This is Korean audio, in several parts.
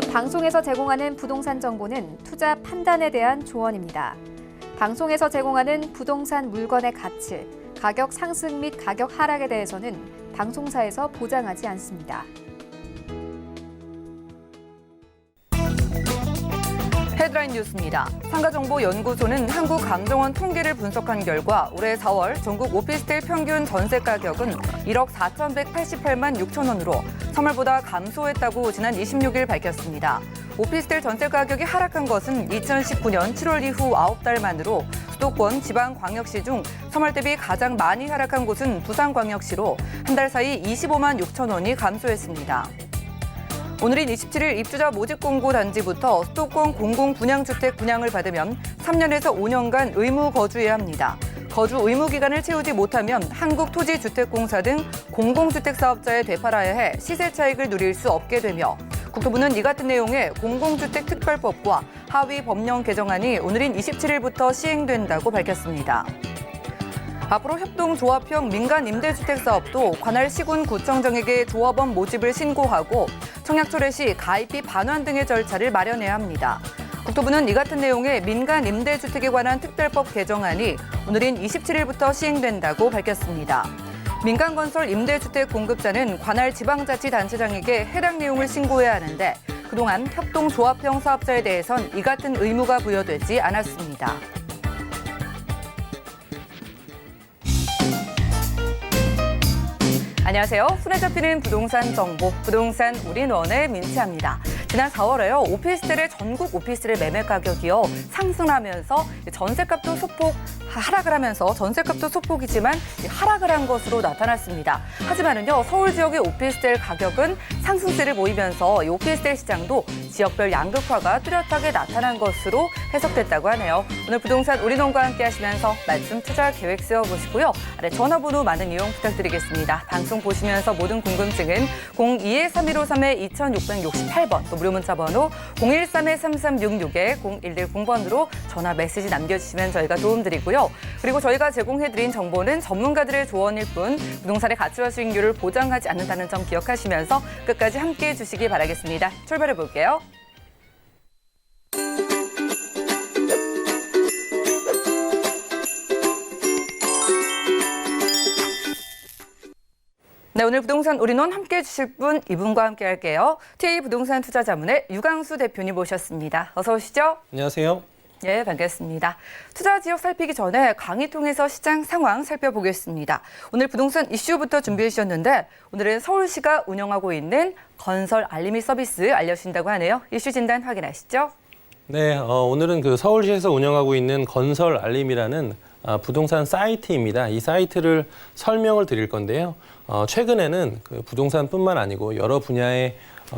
이곳 방송에서 제공하는 부동산 정보는 투자 판단에 대한 조언입니다. 방송에서 제공하는 부동산 물건의 가치, 가격 상승 및 가격 하락에 대해서는 방송사에서 보장하지 않습니다. 헤드라인 뉴스입니다. 상가정보연구소는 한국감정원 통계를 분석한 결과 올해 4월 전국 오피스텔 평균 전세 가격은 1억 4,188만 6천 원으로 3월보다 감소했다고 지난 26일 밝혔습니다. 오피스텔 전세 가격이 하락한 것은 2019년 7월 이후 9달 만으로 수도권 지방광역시 중 3월 대비 가장 많이 하락한 곳은 부산광역시로 한 달 사이 25만 6천 원이 감소했습니다. 오늘인 27일 입주자 모집 공고 단지부터 수도권 공공분양주택 분양을 받으면 3년에서 5년간 의무 거주해야 합니다. 거주 의무 기간을 채우지 못하면 한국토지주택공사 등 공공주택 사업자에 되팔아야 해 시세 차익을 누릴 수 없게 되며 국토부는 이 같은 내용의 공공주택특별법과 하위 법령 개정안이 오늘인 27일부터 시행된다고 밝혔습니다. 앞으로 협동조합형 민간 임대주택 사업도 관할 시군 구청장에게 조합원 모집을 신고하고 청약철회 시 가입비 반환 등의 절차를 마련해야 합니다. 국토부는 이 같은 내용의 민간 임대주택에 관한 특별법 개정안이 오늘인 27일부터 시행된다고 밝혔습니다. 민간건설 임대주택 공급자는 관할 지방자치단체장에게 해당 내용을 신고해야 하는데 그동안 협동조합형 사업자에 대해선 이 같은 의무가 부여되지 않았습니다. 안녕하세요. 손에 잡히는 부동산 정보, 부동산 올인원의 민채합니다. 지난 4월에요. 오피스텔의 전국 오피스텔의 매매 가격이요 상승하면서 전세값도 소폭 하락을 하면서 전세값도 소폭이지만 하락을 한 것으로 나타났습니다. 하지만은요 서울 지역의 오피스텔 가격은 상승세를 보이면서 이 오피스텔 시장도 지역별 양극화가 뚜렷하게 나타난 것으로 해석됐다고 하네요. 오늘 부동산 올인원과 함께 하시면서 말씀 투자 계획 세워보시고요. 아래 전화번호 많은 이용 부탁드리겠습니다. 방송 보시면서 모든 궁금증은 02-3153-2668번 또 무료 문자 번호 013-3366-0110번으로 전화 메시지 남겨주시면 저희가 도움드리고요. 그리고 저희가 제공해드린 정보는 전문가들의 조언일 뿐 부동산의 가치와 수익률을 보장하지 않는다는 점 기억하시면서 끝까지 함께해 주시기 바라겠습니다. 출발해 볼게요. 네, 오늘 부동산 올인원 함께해 주실 분 이분과 함께 할게요. TA 부동산 투자자문의 유광수 대표님 모셨습니다. 어서 오시죠. 안녕하세요. 네, 반갑습니다. 투자 지역 살피기 전에 강의 통해서 시장 상황 살펴보겠습니다. 오늘 부동산 이슈부터 준비해 주셨는데 오늘은 서울시가 운영하고 있는 건설 알림이 서비스 알려주신다고 하네요. 이슈 진단 확인하시죠. 네, 오늘은 그 서울시에서 운영하고 있는 건설 알림이라는 부동산 사이트입니다. 이 사이트를 설명을 드릴 건데요. 최근에는 그 부동산뿐만 아니고 여러 분야의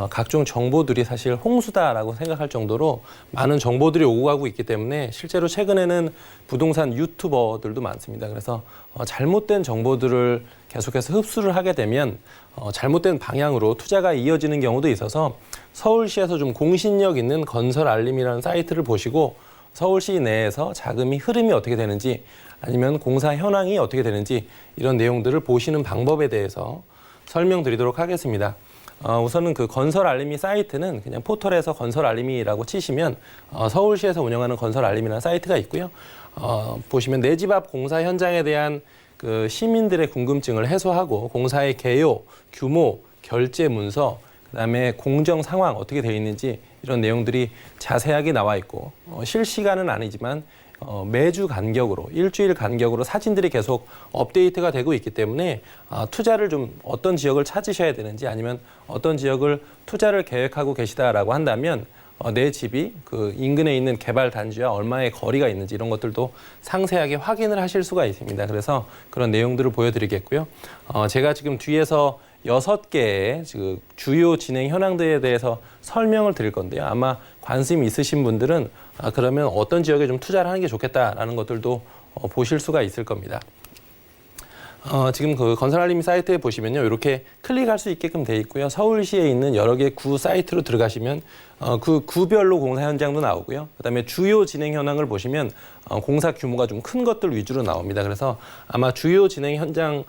각종 정보들이 사실 홍수다라고 생각할 정도로 많은 정보들이 오고 가고 있기 때문에 실제로 최근에는 부동산 유튜버들도 많습니다. 그래서 잘못된 정보들을 계속해서 흡수를 하게 되면 잘못된 방향으로 투자가 이어지는 경우도 있어서 서울시에서 좀 공신력 있는 건설 알림이라는 사이트를 보시고 서울시 내에서 자금이 흐름이 어떻게 되는지 아니면 공사 현황이 어떻게 되는지 이런 내용들을 보시는 방법에 대해서 설명드리도록 하겠습니다. 우선은 그 건설 알림이 사이트는 그냥 포털에서 건설 알림이라고 치시면 서울시에서 운영하는 건설 알림이라는 사이트가 있고요. 보시면 내 집 앞 공사 현장에 대한 그 시민들의 궁금증을 해소하고 공사의 개요, 규모, 결제 문서, 그다음에 공정 상황 어떻게 되어 있는지 이런 내용들이 자세하게 나와 있고 실시간은 아니지만 매주 간격으로 일주일 간격으로 사진들이 계속 업데이트가 되고 있기 때문에 투자를 좀 어떤 지역을 찾으셔야 되는지 아니면 어떤 지역을 투자를 계획하고 계시다라고 한다면 내 집이 그 인근에 있는 개발 단지와 얼마의 거리가 있는지 이런 것들도 상세하게 확인을 하실 수가 있습니다. 그래서 그런 내용들을 보여드리겠고요. 제가 지금 뒤에서 6개의 주요 진행 현황들에 대해서 설명을 드릴 건데요. 아마 관심 있으신 분들은 그러면 어떤 지역에 좀 투자를 하는 게 좋겠다라는 것들도 보실 수가 있을 겁니다. 지금 그 건설 알림 사이트에 보시면요. 이렇게 클릭할 수 있게끔 돼 있고요. 서울시에 있는 여러 개 구 사이트로 들어가시면 그 구별로 공사 현장도 나오고요. 그다음에 주요 진행 현황을 보시면 공사 규모가 좀 큰 것들 위주로 나옵니다. 그래서 아마 주요 진행 현장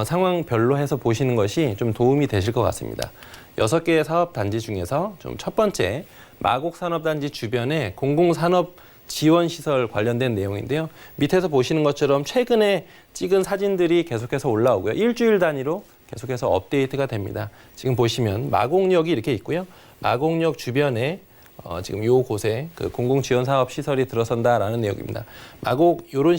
상황별로 해서 보시는 것이 좀 도움이 되실 것 같습니다. 6개의 사업 단지 중에서 좀 첫 번째 마곡 산업단지 주변에 공공산업 지원 시설 관련된 내용인데요. 밑에서 보시는 것처럼 최근에 찍은 사진들이 계속해서 올라오고요. 일주일 단위로 계속해서 업데이트가 됩니다. 지금 보시면 마곡역이 이렇게 있고요. 마곡역 주변에 지금 요 곳에 그 공공지원사업 시설이 들어선다라는 내용입니다. 마곡 요런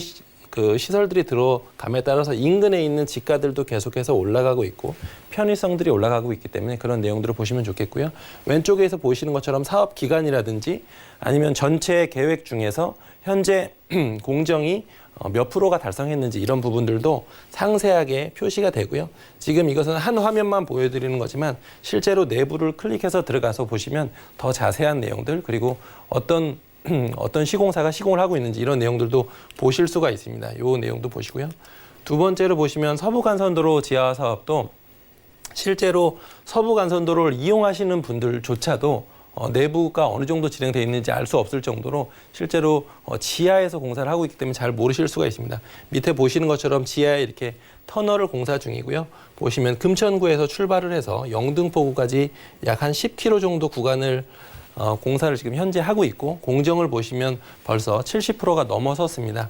그 시설들이 들어감에 따라서 인근에 있는 지가들도 계속해서 올라가고 있고 편의성들이 올라가고 있기 때문에 그런 내용들을 보시면 좋겠고요. 왼쪽에서 보시는 것처럼 사업 기간이라든지 아니면 전체 계획 중에서 현재 공정이 몇 프로가 달성했는지 이런 부분들도 상세하게 표시가 되고요. 지금 이것은 한 화면만 보여드리는 거지만 실제로 내부를 클릭해서 들어가서 보시면 더 자세한 내용들 그리고 어떤 시공사가 시공을 하고 있는지 이런 내용들도 보실 수가 있습니다. 이 내용도 보시고요. 두 번째로 보시면 서부간선도로 지하 사업도 실제로 서부간선도로를 이용하시는 분들조차도 내부가 어느 정도 진행되어 있는지 알 수 없을 정도로 실제로 지하에서 공사를 하고 있기 때문에 잘 모르실 수가 있습니다. 밑에 보시는 것처럼 지하에 이렇게 터널을 공사 중이고요. 보시면 금천구에서 출발을 해서 영등포구까지 약 한 10km 정도 구간을 공사를 지금 현재 하고 있고 공정을 보시면 벌써 70%가 넘어섰습니다.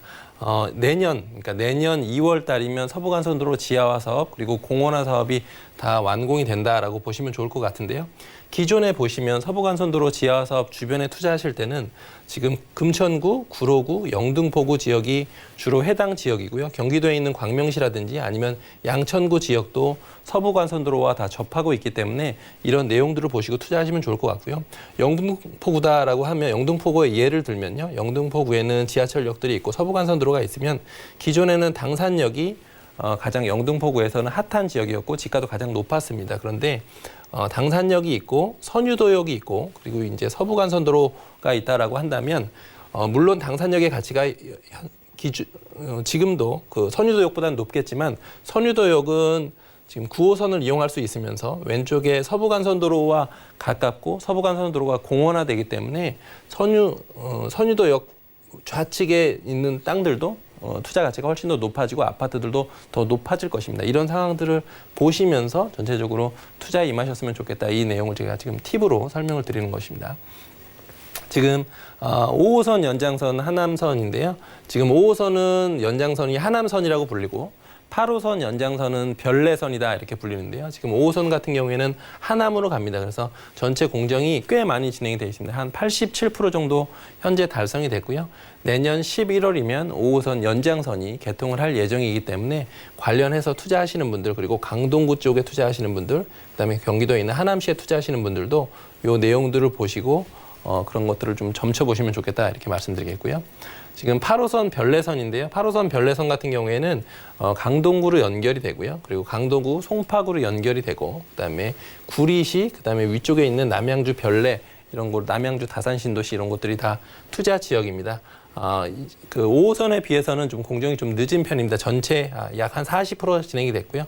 내년 2월 달이면 서부간선도로 지하화 사업 그리고 공원화 사업이 다 완공이 된다라고 보시면 좋을 것 같은데요. 기존에 보시면 서부간선도로 지하화 사업 주변에 투자하실 때는 지금 금천구, 구로구, 영등포구 지역이 주로 해당 지역이고요. 경기도에 있는 광명시라든지 아니면 양천구 지역도 서부간선도로와 다 접하고 있기 때문에 이런 내용들을 보시고 투자하시면 좋을 것 같고요. 영등포구다라고 하면 영등포구의 예를 들면요. 영등포구에는 지하철역들이 있고 서부간선도로가 있으면 기존에는 당산역이 가장 영등포구에서는 핫한 지역이었고 지가도 가장 높았습니다. 그런데 당산역이 있고 선유도역이 있고 그리고 이제 서부간선도로가 있다라고 한다면 물론 당산역의 가치가 지금도 그 선유도역보다는 높겠지만 선유도역은 지금 9호선을 이용할 수 있으면서 왼쪽에 서부간선도로와 가깝고 서부간선도로가 공원화되기 때문에 선유도역 좌측에 있는 땅들도 투자 가치가 훨씬 더 높아지고 아파트들도 더 높아질 것입니다. 이런 상황들을 보시면서 전체적으로 투자에 임하셨으면 좋겠다. 이 내용을 제가 지금 팁으로 설명을 드리는 것입니다. 지금 5호선 연장선 하남선인데요. 지금 5호선은 연장선이 하남선이라고 불리고 8호선 연장선은 별내선이다 이렇게 불리는데요. 지금 5호선 같은 경우에는 하남으로 갑니다. 그래서 전체 공정이 꽤 많이 진행이 되어 있습니다. 한 87% 정도 현재 달성이 됐고요. 내년 11월이면 5호선 연장선이 개통을 할 예정이기 때문에 관련해서 투자하시는 분들 그리고 강동구 쪽에 투자하시는 분들 그다음에 경기도에 있는 하남시에 투자하시는 분들도 이 내용들을 보시고 그런 것들을 좀 점쳐보시면 좋겠다 이렇게 말씀드리겠고요. 지금 8호선 별내선인데요. 8호선 별내선 같은 경우에는 강동구로 연결이 되고요. 그리고 강동구 송파구로 연결이 되고 그다음에 구리시 그다음에 위쪽에 있는 남양주 별내 이런 곳 남양주 다산신도시 이런 곳들이 다 투자 지역입니다. 그 5호선에 비해서는 좀 공정이 좀 늦은 편입니다. 전체 약 한 40% 진행이 됐고요.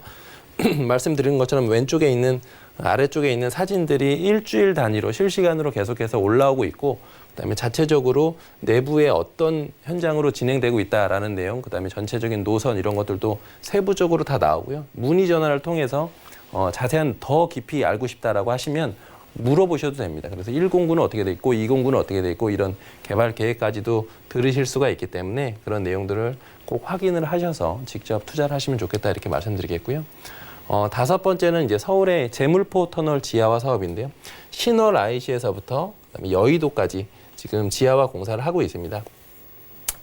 말씀드린 것처럼 왼쪽에 있는 아래쪽에 있는 사진들이 일주일 단위로 실시간으로 계속해서 올라오고 있고 그다음에 자체적으로 내부에 어떤 현장으로 진행되고 있다라는 내용 그다음에 전체적인 노선 이런 것들도 세부적으로 다 나오고요. 문의 전화를 통해서 자세한 더 깊이 알고 싶다라고 하시면 물어보셔도 됩니다. 그래서 109는 어떻게 돼 있고 209는 어떻게 돼 있고 이런 개발 계획까지도 들으실 수가 있기 때문에 그런 내용들을 꼭 확인을 하셔서 직접 투자를 하시면 좋겠다 이렇게 말씀드리겠고요. 다섯 번째는 이제 서울의 제물포 터널 지하화 사업인데요. 신월 IC에서부터 그다음에 여의도까지 지금 지하화 공사를 하고 있습니다.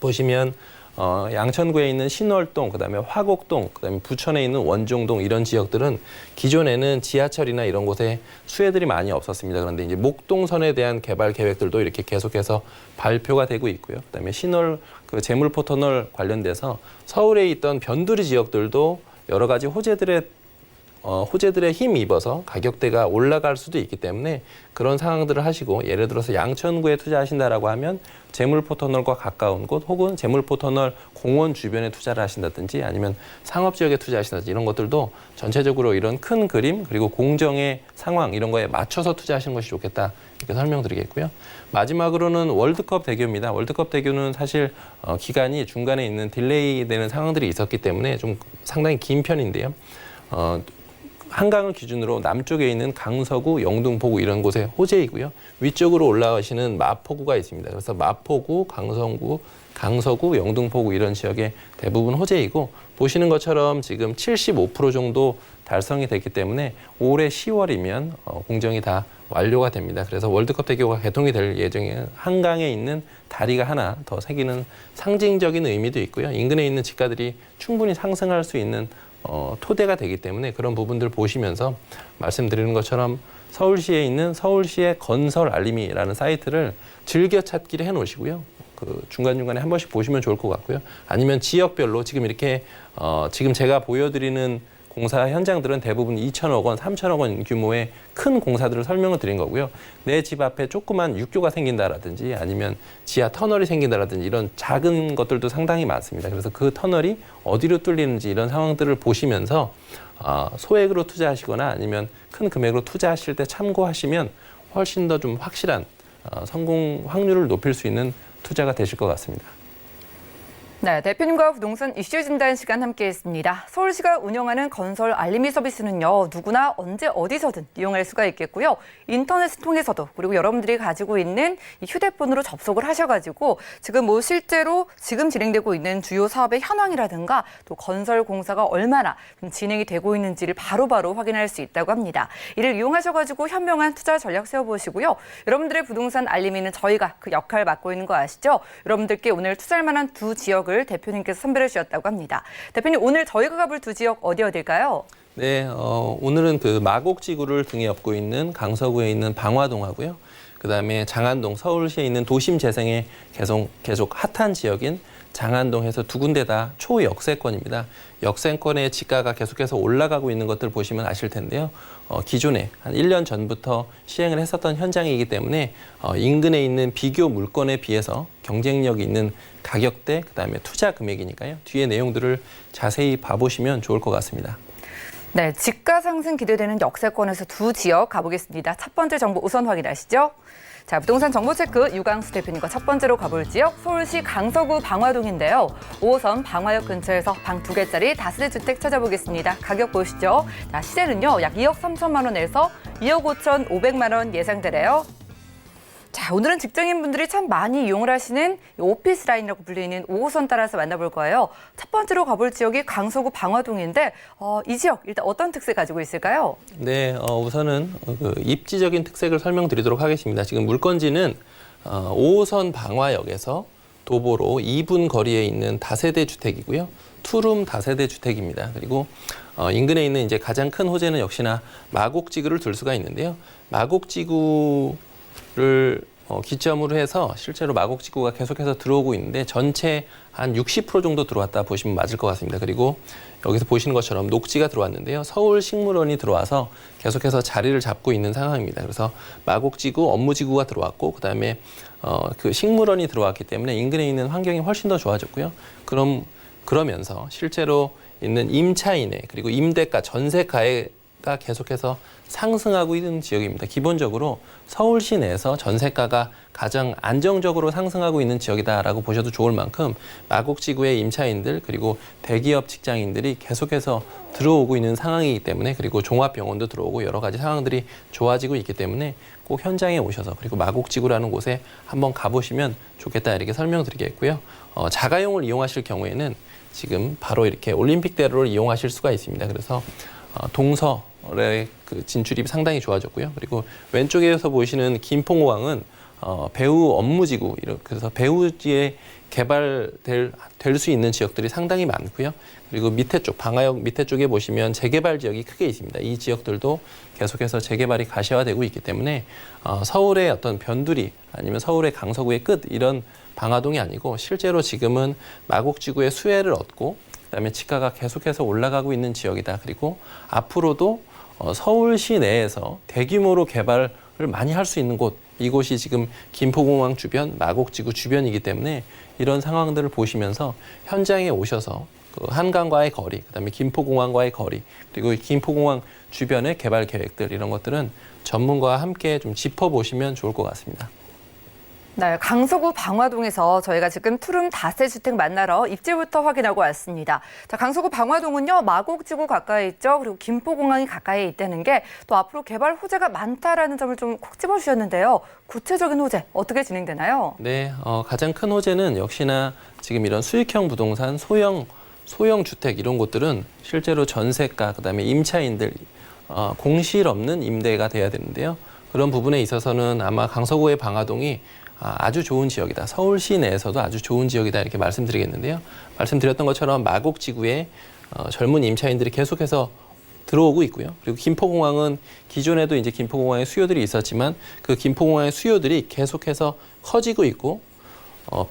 보시면 양천구에 있는 신월동, 그다음에 화곡동, 그다음에 부천에 있는 원종동 이런 지역들은 기존에는 지하철이나 이런 곳에 수혜들이 많이 없었습니다. 그런데 이제 목동선에 대한 개발 계획들도 이렇게 계속해서 발표가 되고 있고요. 그다음에 신월 그 제물포 터널 관련돼서 서울에 있던 변두리 지역들도 여러 가지 호재들에 호재들에 힘 입어서 가격대가 올라갈 수도 있기 때문에 그런 상황들을 하시고, 예를 들어서 양천구에 투자하신다라고 하면 재물포터널과 가까운 곳 혹은 재물포터널 공원 주변에 투자를 하신다든지 아니면 상업지역에 투자하신다든지 이런 것들도 전체적으로 이런 큰 그림 그리고 공정의 상황 이런 거에 맞춰서 투자하시는 것이 좋겠다, 이렇게 설명드리겠고요. 마지막으로는 월드컵 대교입니다. 월드컵 대교는 사실 기간이 중간에 있는 딜레이 되는 상황들이 있었기 때문에 좀 상당히 긴 편인데요. 한강을 기준으로 남쪽에 있는 강서구, 영등포구 이런 곳에 호재이고요. 위쪽으로 올라가시는 마포구가 있습니다. 그래서 마포구, 강서구, 영등포구 이런 지역에 대부분 호재이고, 보시는 것처럼 지금 75% 정도 달성이 됐기 때문에 올해 10월이면 공정이 다 완료가 됩니다. 그래서 월드컵 대교가 개통이 될 예정에 한강에 있는 다리가 하나 더 생기는 상징적인 의미도 있고요. 인근에 있는 집가들이 충분히 상승할 수 있는 토대가 되기 때문에 그런 부분들 보시면서 말씀드리는 것처럼 서울시에 있는 서울시의 건설 알림이라는 사이트를 즐겨 찾기를 해놓으시고요. 그 중간중간에 한 번씩 보시면 좋을 것 같고요. 아니면 지역별로 지금 이렇게 지금 제가 보여드리는 공사 현장들은 대부분 2천억 원, 3천억 원 규모의 큰 공사들을 설명을 드린 거고요. 내 집 앞에 조그만 육교가 생긴다라든지 아니면 지하 터널이 생긴다라든지 이런 작은 것들도 상당히 많습니다. 그래서 그 터널이 어디로 뚫리는지 이런 상황들을 보시면서 소액으로 투자하시거나 아니면 큰 금액으로 투자하실 때 참고하시면 훨씬 더 좀 확실한 성공 확률을 높일 수 있는 투자가 되실 것 같습니다. 네, 대표님과 부동산 이슈 진단 시간 함께했습니다. 서울시가 운영하는 건설 알림이 서비스는요, 누구나 언제 어디서든 이용할 수가 있겠고요. 인터넷을 통해서도, 그리고 여러분들이 가지고 있는 휴대폰으로 접속을 하셔가지고 지금 실제로 지금 진행되고 있는 주요 사업의 현황이라든가 또 건설 공사가 얼마나 진행이 되고 있는지를 바로바로 확인할 수 있다고 합니다. 이를 이용하셔가지고 현명한 투자 전략 세워보시고요. 여러분들의 부동산 알림이는 저희가 그 역할 맡고 있는 거 아시죠? 여러분들께 오늘 투자할 만한 두 지역을 대표님께서 선별해 주셨다고 합니다. 대표님, 오늘 저희가 가볼 두 지역 어딜까요? 네, 오늘은 그 마곡지구를 등에 업고 있는 강서구에 있는 방화동하고요. 그다음에 장안동, 서울시에 있는 도심 재생에 계속 핫한 지역인 장안동에서 두 군데 다 초역세권입니다. 역세권의 지가가 계속해서 올라가고 있는 것들 보시면 아실 텐데요. 기존에 한 1년 전부터 시행을 했었던 현장이기 때문에 인근에 있는 비교 물건에 비해서 경쟁력 있는 가격대, 그다음에 투자 금액이니까요. 뒤에 내용들을 자세히 봐보시면 좋을 것 같습니다. 네, 집가 상승 기대되는 역세권에서 두 지역 가보겠습니다. 첫 번째 정보 우선 확인하시죠. 자, 부동산 정보체크 유광수 대표님과 첫 번째로 가볼 지역 서울시 강서구 방화동인데요. 5호선 방화역 근처에서 방 2개짜리 다세대 주택 찾아보겠습니다. 가격 보시죠. 자, 시세는요, 약 2억 3천만 원에서 2억 5천 5백만 원 예상되래요. 자, 오늘은 직장인분들이 참 많이 이용을 하시는 오피스 라인이라고 불리는 5호선 따라서 만나볼 거예요. 첫 번째로 가볼 지역이 강서구 방화동인데 이 지역 일단 어떤 특색 가지고 있을까요? 네, 우선은 그 입지적인 특색을 설명드리도록 하겠습니다. 지금 물건지는 5호선 방화역에서 도보로 2분 거리에 있는 다세대 주택이고요. 투룸 다세대 주택입니다. 그리고 인근에 있는 이제 가장 큰 호재는 역시나 마곡지구를 둘 수가 있는데요. 마곡지구를 기점으로 해서 실제로 마곡지구가 계속해서 들어오고 있는데 전체 한 60% 정도 들어왔다 보시면 맞을 것 같습니다. 그리고 여기서 보시는 것처럼 녹지가 들어왔는데요. 서울식물원이 들어와서 계속해서 자리를 잡고 있는 상황입니다. 그래서 마곡지구, 업무지구가 들어왔고 그다음에 그 식물원이 들어왔기 때문에 인근에 있는 환경이 훨씬 더 좋아졌고요. 그러면서 실제로 있는 임차인의 그리고 임대가, 전세가가 계속해서 상승하고 있는 지역입니다. 기본적으로 서울시 내에서 전세가가 가장 안정적으로 상승하고 있는 지역이다라고 보셔도 좋을 만큼 마곡지구의 임차인들 그리고 대기업 직장인들이 계속해서 들어오고 있는 상황이기 때문에, 그리고 종합병원도 들어오고 여러 가지 상황들이 좋아지고 있기 때문에 꼭 현장에 오셔서 그리고 마곡지구라는 곳에 한번 가보시면 좋겠다, 이렇게 설명드리겠고요. 자가용을 이용하실 경우에는 지금 바로 이렇게 올림픽대로를 이용하실 수가 있습니다. 그래서 동서의 그 진출입이 상당히 좋아졌고요. 그리고 왼쪽에서 보이시는 김포공항은 배후 업무지구, 그래서 배후지에 개발될 수 있는 지역들이 상당히 많고요. 그리고 밑에 쪽, 방화역 밑에 쪽에 보시면 재개발 지역이 크게 있습니다. 이 지역들도 계속해서 재개발이 가시화되고 있기 때문에 서울의 어떤 변두리 아니면 서울의 강서구의 끝 이런 방화동이 아니고 실제로 지금은 마곡지구의 수혜를 얻고 그다음에 집가가 계속해서 올라가고 있는 지역이다. 그리고 앞으로도 서울시 내에서 대규모로 개발을 많이 할 수 있는 곳, 이곳이 지금 김포공항 주변, 마곡지구 주변이기 때문에 이런 상황들을 보시면서 현장에 오셔서 그 한강과의 거리, 그다음에 김포공항과의 거리, 그리고 김포공항 주변의 개발 계획들 이런 것들은 전문가와 함께 좀 짚어보시면 좋을 것 같습니다. 네, 강서구 방화동에서 저희가 지금 푸른 다세주택 만나러 입지부터 확인하고 왔습니다. 자, 강서구 방화동은요, 마곡지구 가까이 있죠. 그리고 김포공항이 가까이 있다는 게 또 앞으로 개발 호재가 많다라는 점을 좀 콕 집어주셨는데요. 구체적인 호재 어떻게 진행되나요? 네, 가장 큰 호재는 역시나 지금 이런 수익형 부동산, 소형 주택 이런 곳들은 실제로 전세가, 그다음에 임차인들 공실 없는 임대가 돼야 되는데요. 그런 부분에 있어서는 아마 강서구의 방화동이 아주 좋은 지역이다. 서울시 내에서도 아주 좋은 지역이다 이렇게 말씀드리겠는데요. 말씀드렸던 것처럼 마곡지구에 젊은 임차인들이 계속해서 들어오고 있고요. 그리고 김포공항은 기존에도 이제 김포공항의 수요들이 있었지만 그 김포공항의 수요들이 계속해서 커지고 있고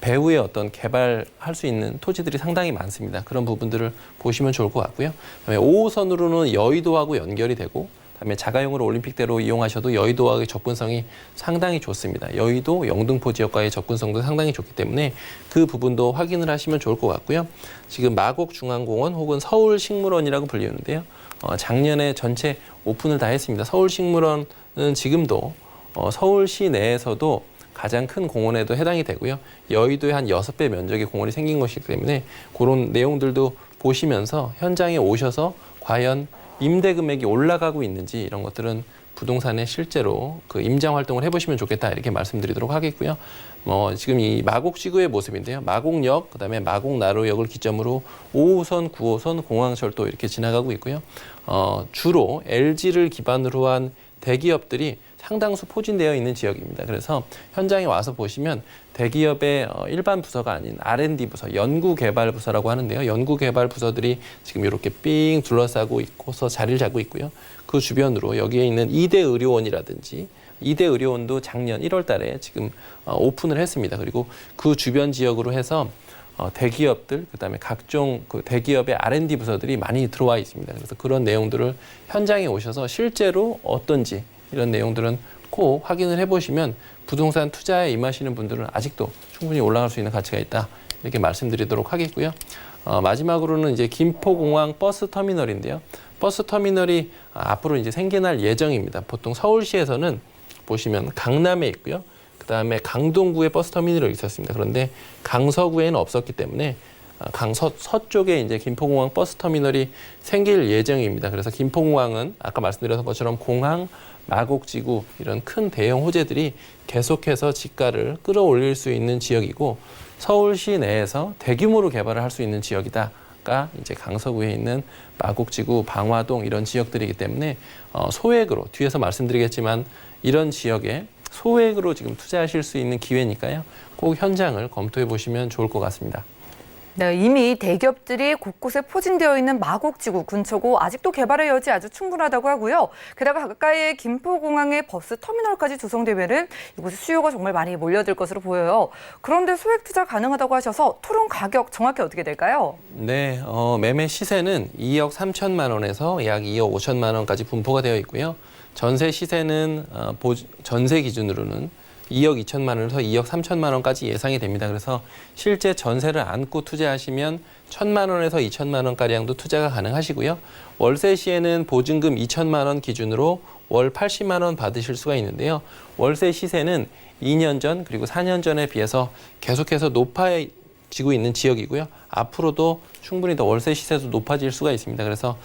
배후에 어떤 개발할 수 있는 토지들이 상당히 많습니다. 그런 부분들을 보시면 좋을 것 같고요. 그다음에 5호선으로는 여의도하고 연결이 되고 그다음에 자가용으로 올림픽대로 이용하셔도 여의도와의 접근성이 상당히 좋습니다. 여의도, 영등포 지역과의 접근성도 상당히 좋기 때문에 그 부분도 확인을 하시면 좋을 것 같고요. 지금 마곡중앙공원 혹은 서울식물원이라고 불리는데요. 작년에 전체 오픈을 다 했습니다. 서울식물원은 지금도 서울시 내에서도 가장 큰 공원에도 해당이 되고요. 여의도에 한 6배 면적의 공원이 생긴 것이기 때문에 그런 내용들도 보시면서 현장에 오셔서 과연 임대 금액이 올라가고 있는지 이런 것들은 부동산에 실제로 그 임장 활동을 해보시면 좋겠다 이렇게 말씀드리도록 하겠고요. 지금 이 마곡지구의 모습인데요. 마곡역, 그다음에 마곡나루역을 기점으로 5호선, 9호선, 공항철도 이렇게 지나가고 있고요. 주로 LG를 기반으로 한 대기업들이 상당수 포진되어 있는 지역입니다. 그래서 현장에 와서 보시면 대기업의 일반 부서가 아닌 R&D 부서, 연구개발부서라고 하는데요. 연구개발부서들이 지금 이렇게 삥 둘러싸고 있고서 자리를 잡고 있고요. 그 주변으로 여기에 있는 이대의료원이라든지 이대의료원도 작년 1월 달에 지금 오픈을 했습니다. 그리고 그 주변 지역으로 해서 대기업들, 그다음에 각종 그 대기업의 R&D 부서들이 많이 들어와 있습니다. 그래서 그런 내용들을 현장에 오셔서 실제로 어떤지 이런 내용들은 꼭 확인을 해보시면 부동산 투자에 임하시는 분들은 아직도 충분히 올라갈 수 있는 가치가 있다 이렇게 말씀드리도록 하겠고요. 마지막으로는 이제 김포공항 버스터미널인데요. 버스터미널이 앞으로 이제 생겨날 예정입니다. 보통 서울시에서는 보시면 강남에 있고요. 그다음에 강동구에 버스터미널이 있었습니다. 그런데 강서구에는 없었기 때문에 서쪽에 이제 김포공항 버스터미널이 생길 예정입니다. 그래서 김포공항은 아까 말씀드렸던 것처럼 공항, 마곡지구 이런 큰 대형 호재들이 계속해서 집가를 끌어올릴 수 있는 지역이고 서울시 내에서 대규모로 개발을 할 수 있는 지역이다가 이제 강서구에 있는 마곡지구, 방화동 이런 지역들이기 때문에 소액으로 뒤에서 말씀드리겠지만 이런 지역에 소액으로 지금 투자하실 수 있는 기회니까요. 꼭 현장을 검토해 보시면 좋을 것 같습니다. 네, 이미 대기업들이 곳곳에 포진되어 있는 마곡지구 근처고 아직도 개발의 여지 아주 충분하다고 하고요. 게다가 가까이에 김포공항의 버스터미널까지 조성되면은 이곳에 수요가 정말 많이 몰려들 것으로 보여요. 그런데 소액 투자 가능하다고 하셔서 토론 가격 정확히 어떻게 될까요? 네, 매매 시세는 2억 3천만 원에서 약 2억 5천만 원까지 분포가 되어 있고요. 전세 시세는 전세 기준으로는 2억 2천만 원에서 2억 3천만 원까지 예상이 됩니다. 그래서 실제 전세를 안고 투자하시면 1천만 원에서 2천만 원가량도 투자가 가능하시고요. 월세 시에는 보증금 2천만 원 기준으로 월 80만 원 받으실 수가 있는데요. 월세 시세는 2년 전 그리고 4년 전에 비해서 계속해서 높아지고 있는 지역이고요. 앞으로도 충분히 더 월세 시세도 높아질 수가 있습니다. 그래서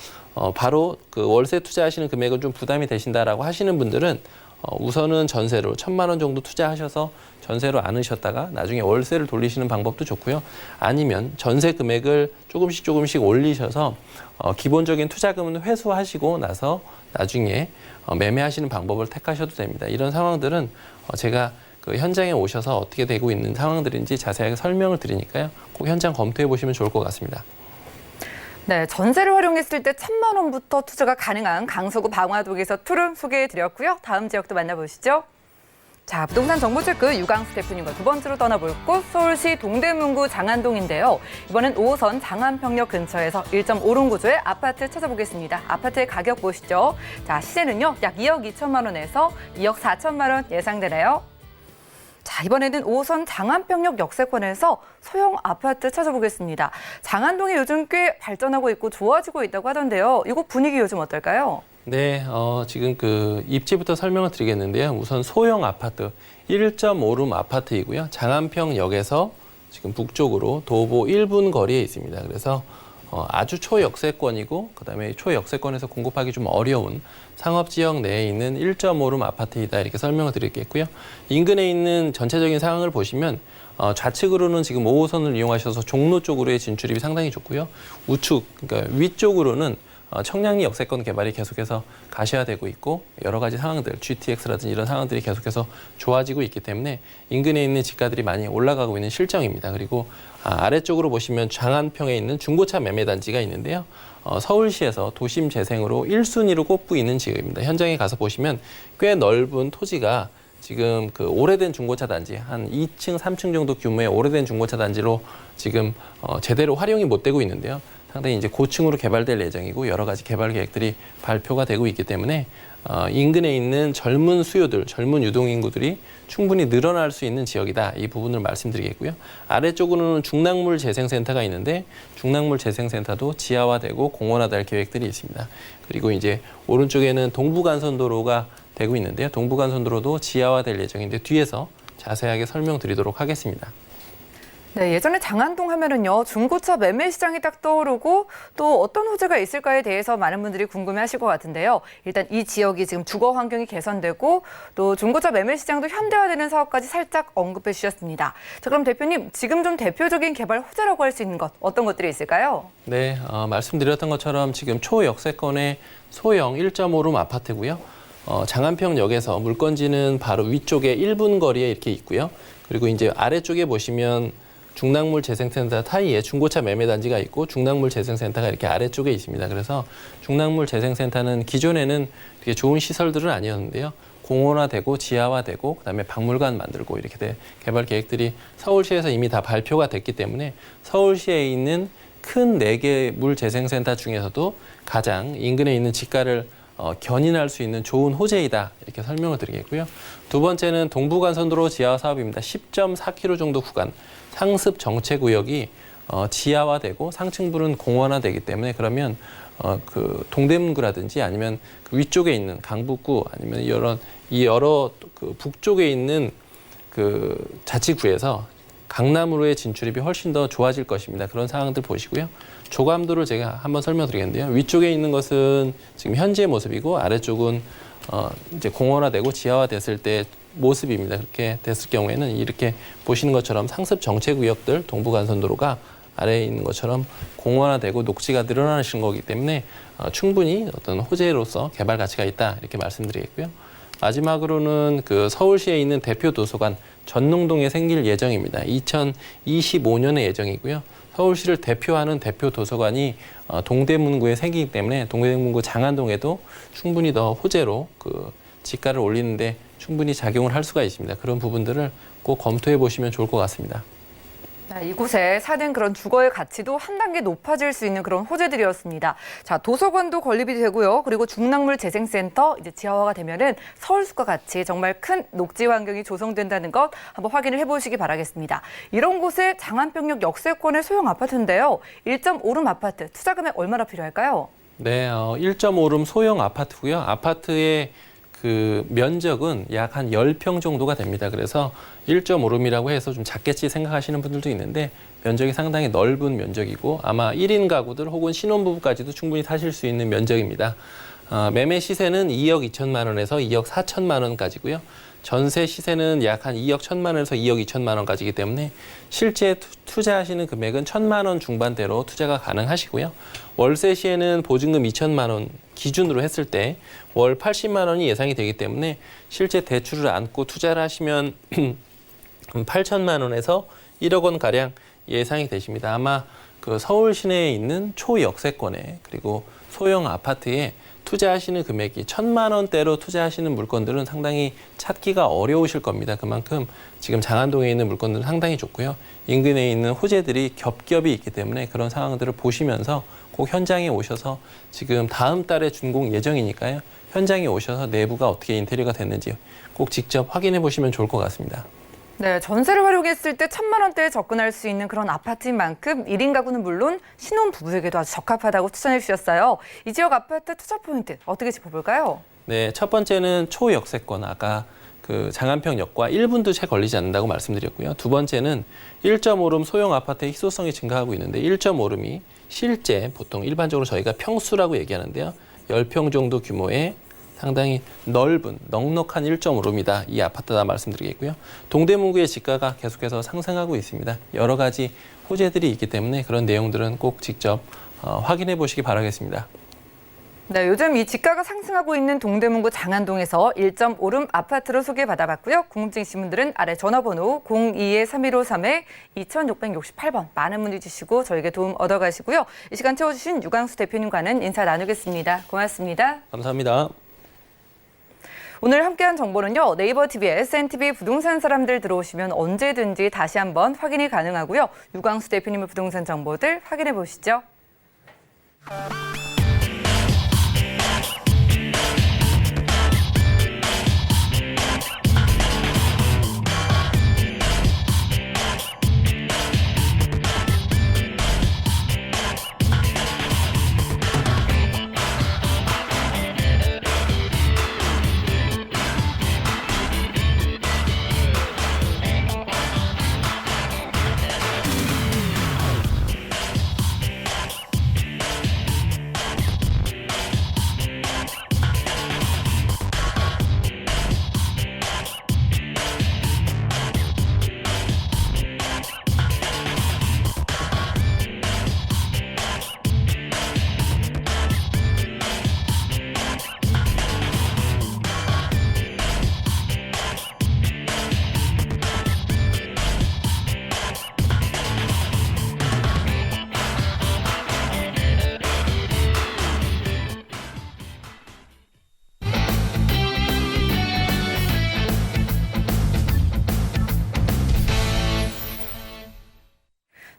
바로 그 월세 투자하시는 금액은 좀 부담이 되신다라고 하시는 분들은 우선은 전세로 1,000만 원 정도 투자하셔서 전세로 안으셨다가 나중에 월세를 돌리시는 방법도 좋고요. 아니면 전세 금액을 조금씩 올리셔서 기본적인 투자금은 회수하시고 나서 나중에 매매하시는 방법을 택하셔도 됩니다. 이런 상황들은 제가 그 현장에 오셔서 어떻게 되고 있는 상황들인지 자세하게 설명을 드리니까요. 꼭 현장 검토해 보시면 좋을 것 같습니다. 네, 전세를 활용했을 때 1,000만 원부터 투자가 가능한 강서구 방화동에서 투룸 소개해드렸고요. 다음 지역도 만나보시죠. 자, 부동산 정보체크 유광수 대표님과 두 번째로 떠나볼 곳 서울시 동대문구 장안동인데요. 이번엔 5호선 장안평역 근처에서 1.5룸 구조의 아파트 찾아보겠습니다. 아파트의 가격 보시죠. 자, 시세는요 약 2억 2천만 원에서 2억 4천만 원 예상되네요. 자, 이번에는 5호선 장안평역 역세권에서 소형 아파트 찾아보겠습니다. 장안동이 요즘 꽤 발전하고 있고 좋아지고 있다고 하던데요. 이곳 분위기 요즘 어떨까요? 네, 지금 그 입지부터 설명을 드리겠는데요. 우선 소형 아파트 1.5룸 아파트이고요. 장안평역에서 지금 북쪽으로 도보 1분 거리에 있습니다. 그래서 아주 초역세권이고 그다음에 초역세권에서 공급하기 좀 어려운 상업지역 내에 있는 1.5룸 아파트이다 이렇게 설명을 드리겠고요. 인근에 있는 전체적인 상황을 보시면 좌측으로는 지금 5호선을 이용하셔서 종로 쪽으로의 진출입이 상당히 좋고요. 우측, 그러니까 위쪽으로는 청량리 역세권 개발이 계속해서 가시화되고 있고 여러 가지 상황들, GTX라든지 이런 상황들이 계속해서 좋아지고 있기 때문에 인근에 있는 지가들이 많이 올라가고 있는 실정입니다. 그리고 아래쪽으로 보시면 장안평에 있는 중고차 매매 단지가 있는데요. 서울시에서 도심 재생으로 1순위로 꼽고 있는 지역입니다. 현장에 가서 보시면 꽤 넓은 토지가 지금 그 오래된 중고차 단지 한 2층, 3층 정도 규모의 오래된 중고차 단지로 지금 제대로 활용이 못 되고 있는데요. 상당히 이제 고층으로 개발될 예정이고 여러 가지 개발 계획들이 발표가 되고 있기 때문에 인근에 있는 젊은 수요들, 젊은 유동인구들이 충분히 늘어날 수 있는 지역이다. 이 부분을 말씀드리겠고요. 아래쪽으로는 중랑물 재생센터가 있는데 중랑물 재생센터도 지하화되고 공원화될 계획들이 있습니다. 그리고 이제 오른쪽에는 동부간선도로가 되고 있는데요. 동부간선도로도 지하화될 예정인데 뒤에서 자세하게 설명드리도록 하겠습니다. 네, 예전에 장안동 하면은요, 중고차 매매 시장이 딱 떠오르고 또 어떤 호재가 있을까에 대해서 많은 분들이 궁금해하실 것 같은데요. 일단 이 지역이 지금 주거 환경이 개선되고 또 중고차 매매 시장도 현대화되는 사업까지 살짝 언급해 주셨습니다. 자, 그럼 대표님, 지금 좀 대표적인 개발 호재라고 할 수 있는 것 어떤 것들이 있을까요? 네, 말씀드렸던 것처럼 지금 초역세권의 소형 1.5룸 아파트고요. 장안평역에서 물건지는 바로 위쪽에 1분 거리에 이렇게 있고요. 그리고 이제 아래쪽에 보시면 중랑물 재생센터 사이에 중고차 매매 단지가 있고 중랑물 재생센터가 이렇게 아래쪽에 있습니다. 그래서 중랑물 재생센터는 기존에는 되게 좋은 시설들은 아니었는데요. 공원화되고 지하화되고 그다음에 박물관 만들고 이렇게 개발 계획들이 서울시에서 이미 다 발표가 됐기 때문에 서울시에 있는 큰 4개 물 재생센터 중에서도 가장 인근에 있는 지가를 견인할 수 있는 좋은 호재이다 이렇게 설명을 드리겠고요. 두 번째는 동부간선도로 지하화 사업입니다. 10.4km 정도 구간 상습 정체구역이 지하화되고 상층부는 공원화되기 때문에 그러면 그 동대문구라든지 아니면 그 위쪽에 있는 강북구 아니면 여러 그 북쪽에 있는 그 자치구에서 강남으로의 진출입이 훨씬 더 좋아질 것입니다. 그런 상황들 보시고요. 조감도를 제가 한번 설명드리겠는데요. 위쪽에 있는 것은 지금 현재의 모습이고 아래쪽은 이제 공원화되고 지하화됐을 때 모습입니다. 그렇게 됐을 경우에는 이렇게 보시는 것처럼 상습 정체 구역들 동부간선도로가 아래에 있는 것처럼 공원화되고 녹지가 늘어나는 거기 때문에 충분히 어떤 호재로서 개발 가치가 있다 이렇게 말씀드리겠고요. 마지막으로는 그 서울시에 있는 대표 도서관 전농동에 생길 예정입니다. 2025년의 예정이고요. 서울시를 대표하는 대표 도서관이 동대문구에 생기기 때문에 동대문구 장안동에도 충분히 더 호재로 그 지가를 올리는데 충분히 작용을 할 수가 있습니다. 그런 부분들을 꼭 검토해 보시면 좋을 것 같습니다. 이곳에 사는 그런 주거의 가치도 한 단계 높아질 수 있는 그런 호재들이었습니다. 자, 도서관도 건립이 되고요. 그리고 중랑물 재생센터 이제 지하화가 되면은 서울숲과 같이 정말 큰 녹지 환경이 조성된다는 것 한번 확인을 해보시기 바라겠습니다. 이런 곳에 장안평역 역세권의 소형 아파트인데요. 1.5룸 아파트 투자 금액 얼마나 필요할까요? 네, 1.5룸 소형 아파트고요. 아파트의 그 면적은 약 한 10평 정도가 됩니다. 그래서 1.5룸이라고 해서 좀 작겠지 생각하시는 분들도 있는데 면적이 상당히 넓은 면적이고 아마 1인 가구들 혹은 신혼부부까지도 충분히 사실 수 있는 면적입니다. 매매 시세는 2억 2천만 원에서 2억 4천만 원까지고요. 전세 시세는 약 한 2억 1천만 원에서 2억 2천만 원까지이기 때문에 실제 투자하시는 금액은 1천만 원 중반대로 투자가 가능하시고요. 월세 시에는 보증금 2천만 원 기준으로 했을 때 월 80만 원이 예상이 되기 때문에 실제 대출을 안고 투자를 하시면 8천만 원에서 1억 원 가량 예상이 되십니다. 아마 그 서울 시내에 있는 초역세권에 그리고 소형 아파트에 투자하시는 금액이 1,000만 원대로 투자하시는 물건들은 상당히 찾기가 어려우실 겁니다. 그만큼 지금 장안동에 있는 물건들은 상당히 좋고요. 인근에 있는 호재들이 겹겹이 있기 때문에 그런 상황들을 보시면서 꼭 현장에 오셔서 지금 다음 달에 준공 예정이니까요. 현장에 오셔서 내부가 어떻게 인테리어가 됐는지 꼭 직접 확인해 보시면 좋을 것 같습니다. 네, 전세를 활용했을 때 1,000만 원대에 접근할 수 있는 그런 아파트인 만큼 1인 가구는 물론 신혼 부부에게도 아주 적합하다고 추천해 주셨어요. 이 지역 아파트 투자 포인트 어떻게 짚어볼까요? 네, 첫 번째는 초역세권. 아까 그 장안평역과 1분도 채 걸리지 않는다고 말씀드렸고요. 두 번째는 1.5룸 소형 아파트의 희소성이 증가하고 있는데 1.5룸이 실제 보통 일반적으로 저희가 평수라고 얘기하는데요. 10평 정도 규모의 상당히 넓은 넉넉한 1.5룸이다. 이 아파트다 말씀드리겠고요. 동대문구의 지가가 계속해서 상승하고 있습니다. 여러 가지 호재들이 있기 때문에 그런 내용들은 꼭 직접 확인해 보시기 바라겠습니다. 네, 요즘 이 지가가 상승하고 있는 동대문구 장안동에서 1.5룸 아파트로 소개받아봤고요. 궁금증 있으신 분들은 아래 전화번호 02-3153-2668번 많은 문의 주시고 저에게 도움 얻어가시고요. 이 시간 채워주신 유광수 대표님과는 인사 나누겠습니다. 고맙습니다. 감사합니다. 오늘 함께한 정보는요. 네이버 TV에 SNTV 부동산 사람들 들어오시면 언제든지 다시 한번 확인이 가능하고요. 유광수 대표님의 부동산 정보들 확인해 보시죠.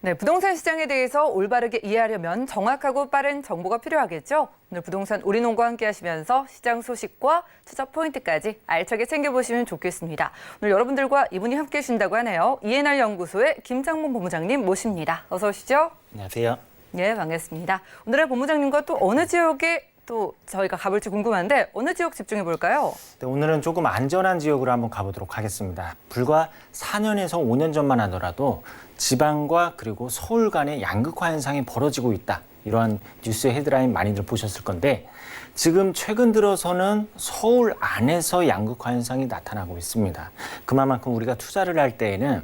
네, 부동산 시장에 대해서 올바르게 이해하려면 정확하고 빠른 정보가 필요하겠죠. 오늘 부동산 우리농과 함께 하시면서 시장 소식과 투자 포인트까지 알차게 챙겨보시면 좋겠습니다. 오늘 여러분들과 이분이 함께 해주신다고 하네요. ENR 연구소의 김장문 본부장님 모십니다. 어서 오시죠. 안녕하세요. 네, 반갑습니다. 오늘의 본부장님과 또 어느 지역에 또 저희가 가볼지 궁금한데 어느 지역 집중해 볼까요? 네, 오늘은 조금 안전한 지역으로 한번 가보도록 하겠습니다. 불과 4년에서 5년 전만 하더라도 지방과 그리고 서울 간의 양극화 현상이 벌어지고 있다. 이러한 뉴스 헤드라인 많이들 보셨을 건데 지금 최근 들어서는 서울 안에서 양극화 현상이 나타나고 있습니다. 그만큼 우리가 투자를 할 때에는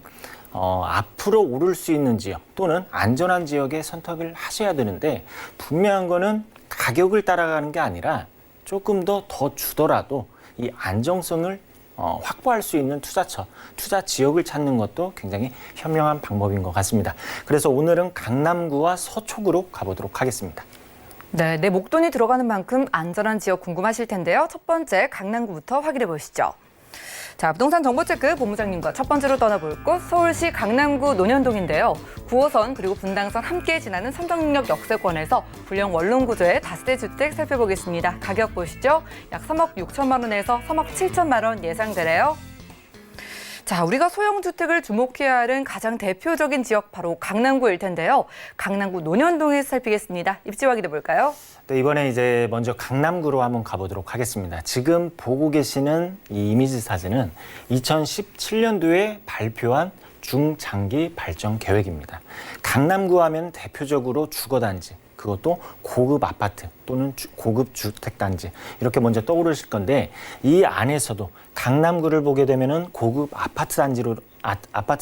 앞으로 오를 수 있는 지역 또는 안전한 지역에 선택을 하셔야 되는데 분명한 거는 가격을 따라가는 게 아니라 조금 더 주더라도 이 안정성을 확보할 수 있는 투자처, 투자 지역을 찾는 것도 굉장히 현명한 방법인 것 같습니다. 그래서 오늘은 강남구와 서초구로 가보도록 하겠습니다. 네, 내 목돈이 들어가는 만큼 안전한 지역 궁금하실 텐데요. 첫 번째 강남구부터 확인해 보시죠. 자, 부동산 정보체크 본부장님과 첫 번째로 떠나볼 곳 서울시 강남구 논현동인데요. 9호선 그리고 분당선 함께 지나는 삼성역 역세권에서 불량 원룸 구조의 다세대 주택 살펴보겠습니다. 가격 보시죠. 약 3억 6천만 원에서 3억 7천만 원 예상되네요. 자, 우리가 소형주택을 주목해야 하는 가장 대표적인 지역 바로 강남구일 텐데요. 강남구 논현동에서 살피겠습니다. 입지 확인해 볼까요? 네, 이번에 이제 먼저 강남구로 한번 가보도록 하겠습니다. 지금 보고 계시는 이 이미지 사진은 2017년도에 발표한 중장기 발전 계획입니다. 강남구 하면 대표적으로 주거단지, 그것도 고급 아파트 또는 고급 주택단지 이렇게 먼저 떠오르실 건데 이 안에서도 강남구를 보게 되면은 고급 아파트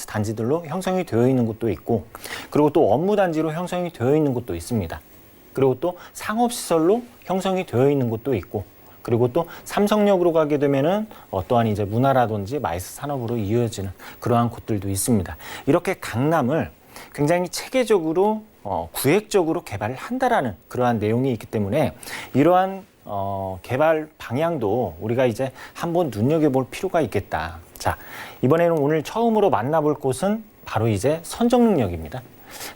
단지들로 형성이 되어 있는 곳도 있고 그리고 또 업무 단지로 형성이 되어 있는 곳도 있습니다. 그리고 또 상업시설로 형성이 되어 있는 곳도 있고 그리고 또 삼성역으로 가게 되면은 어떠한 이제 문화라든지 마이스 산업으로 이어지는 그러한 곳들도 있습니다. 이렇게 강남을 굉장히 체계적으로 구획적으로 개발을 한다라는 그러한 내용이 있기 때문에 이러한 개발 방향도 우리가 이제 한번 눈여겨볼 필요가 있겠다. 자, 이번에는 오늘 처음으로 만나볼 곳은 바로 이제 선정능력입니다.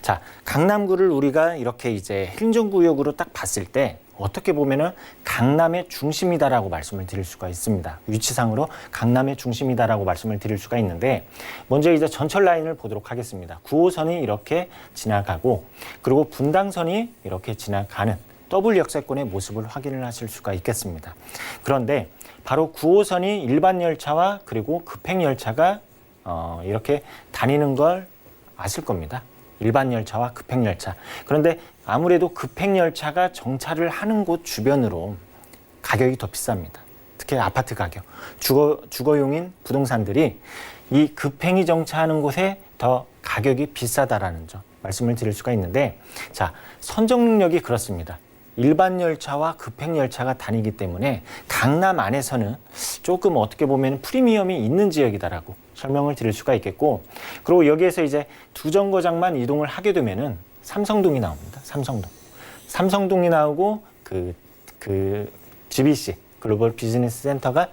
자, 강남구를 우리가 이렇게 이제 행정구역으로 딱 봤을 때 어떻게 보면은 강남의 중심이다라고 말씀을 드릴 수가 있습니다. 위치상으로 강남의 중심이다라고 말씀을 드릴 수가 있는데, 먼저 이제 전철 라인을 보도록 하겠습니다. 9호선이 이렇게 지나가고, 그리고 분당선이 이렇게 지나가는 더블 역세권의 모습을 확인을 하실 수가 있겠습니다. 그런데 바로 9호선이 일반 열차와 그리고 급행 열차가 이렇게 다니는 걸 아실 겁니다. 일반 열차와 급행 열차. 그런데 아무래도 급행 열차가 정차를 하는 곳 주변으로 가격이 더 비쌉니다. 특히 아파트 가격, 주거용인 부동산들이 이 급행이 정차하는 곳에 더 가격이 비싸다라는 점 말씀을 드릴 수가 있는데, 자, 선정 능력이 그렇습니다. 일반 열차와 급행 열차가 다니기 때문에 강남 안에서는 조금 어떻게 보면 프리미엄이 있는 지역이다라고 설명을 드릴 수가 있겠고, 그리고 여기에서 이제 두 정거장만 이동을 하게 되면은 삼성동이 나옵니다. 삼성동이 나오고 그 GBC 글로벌 비즈니스 센터가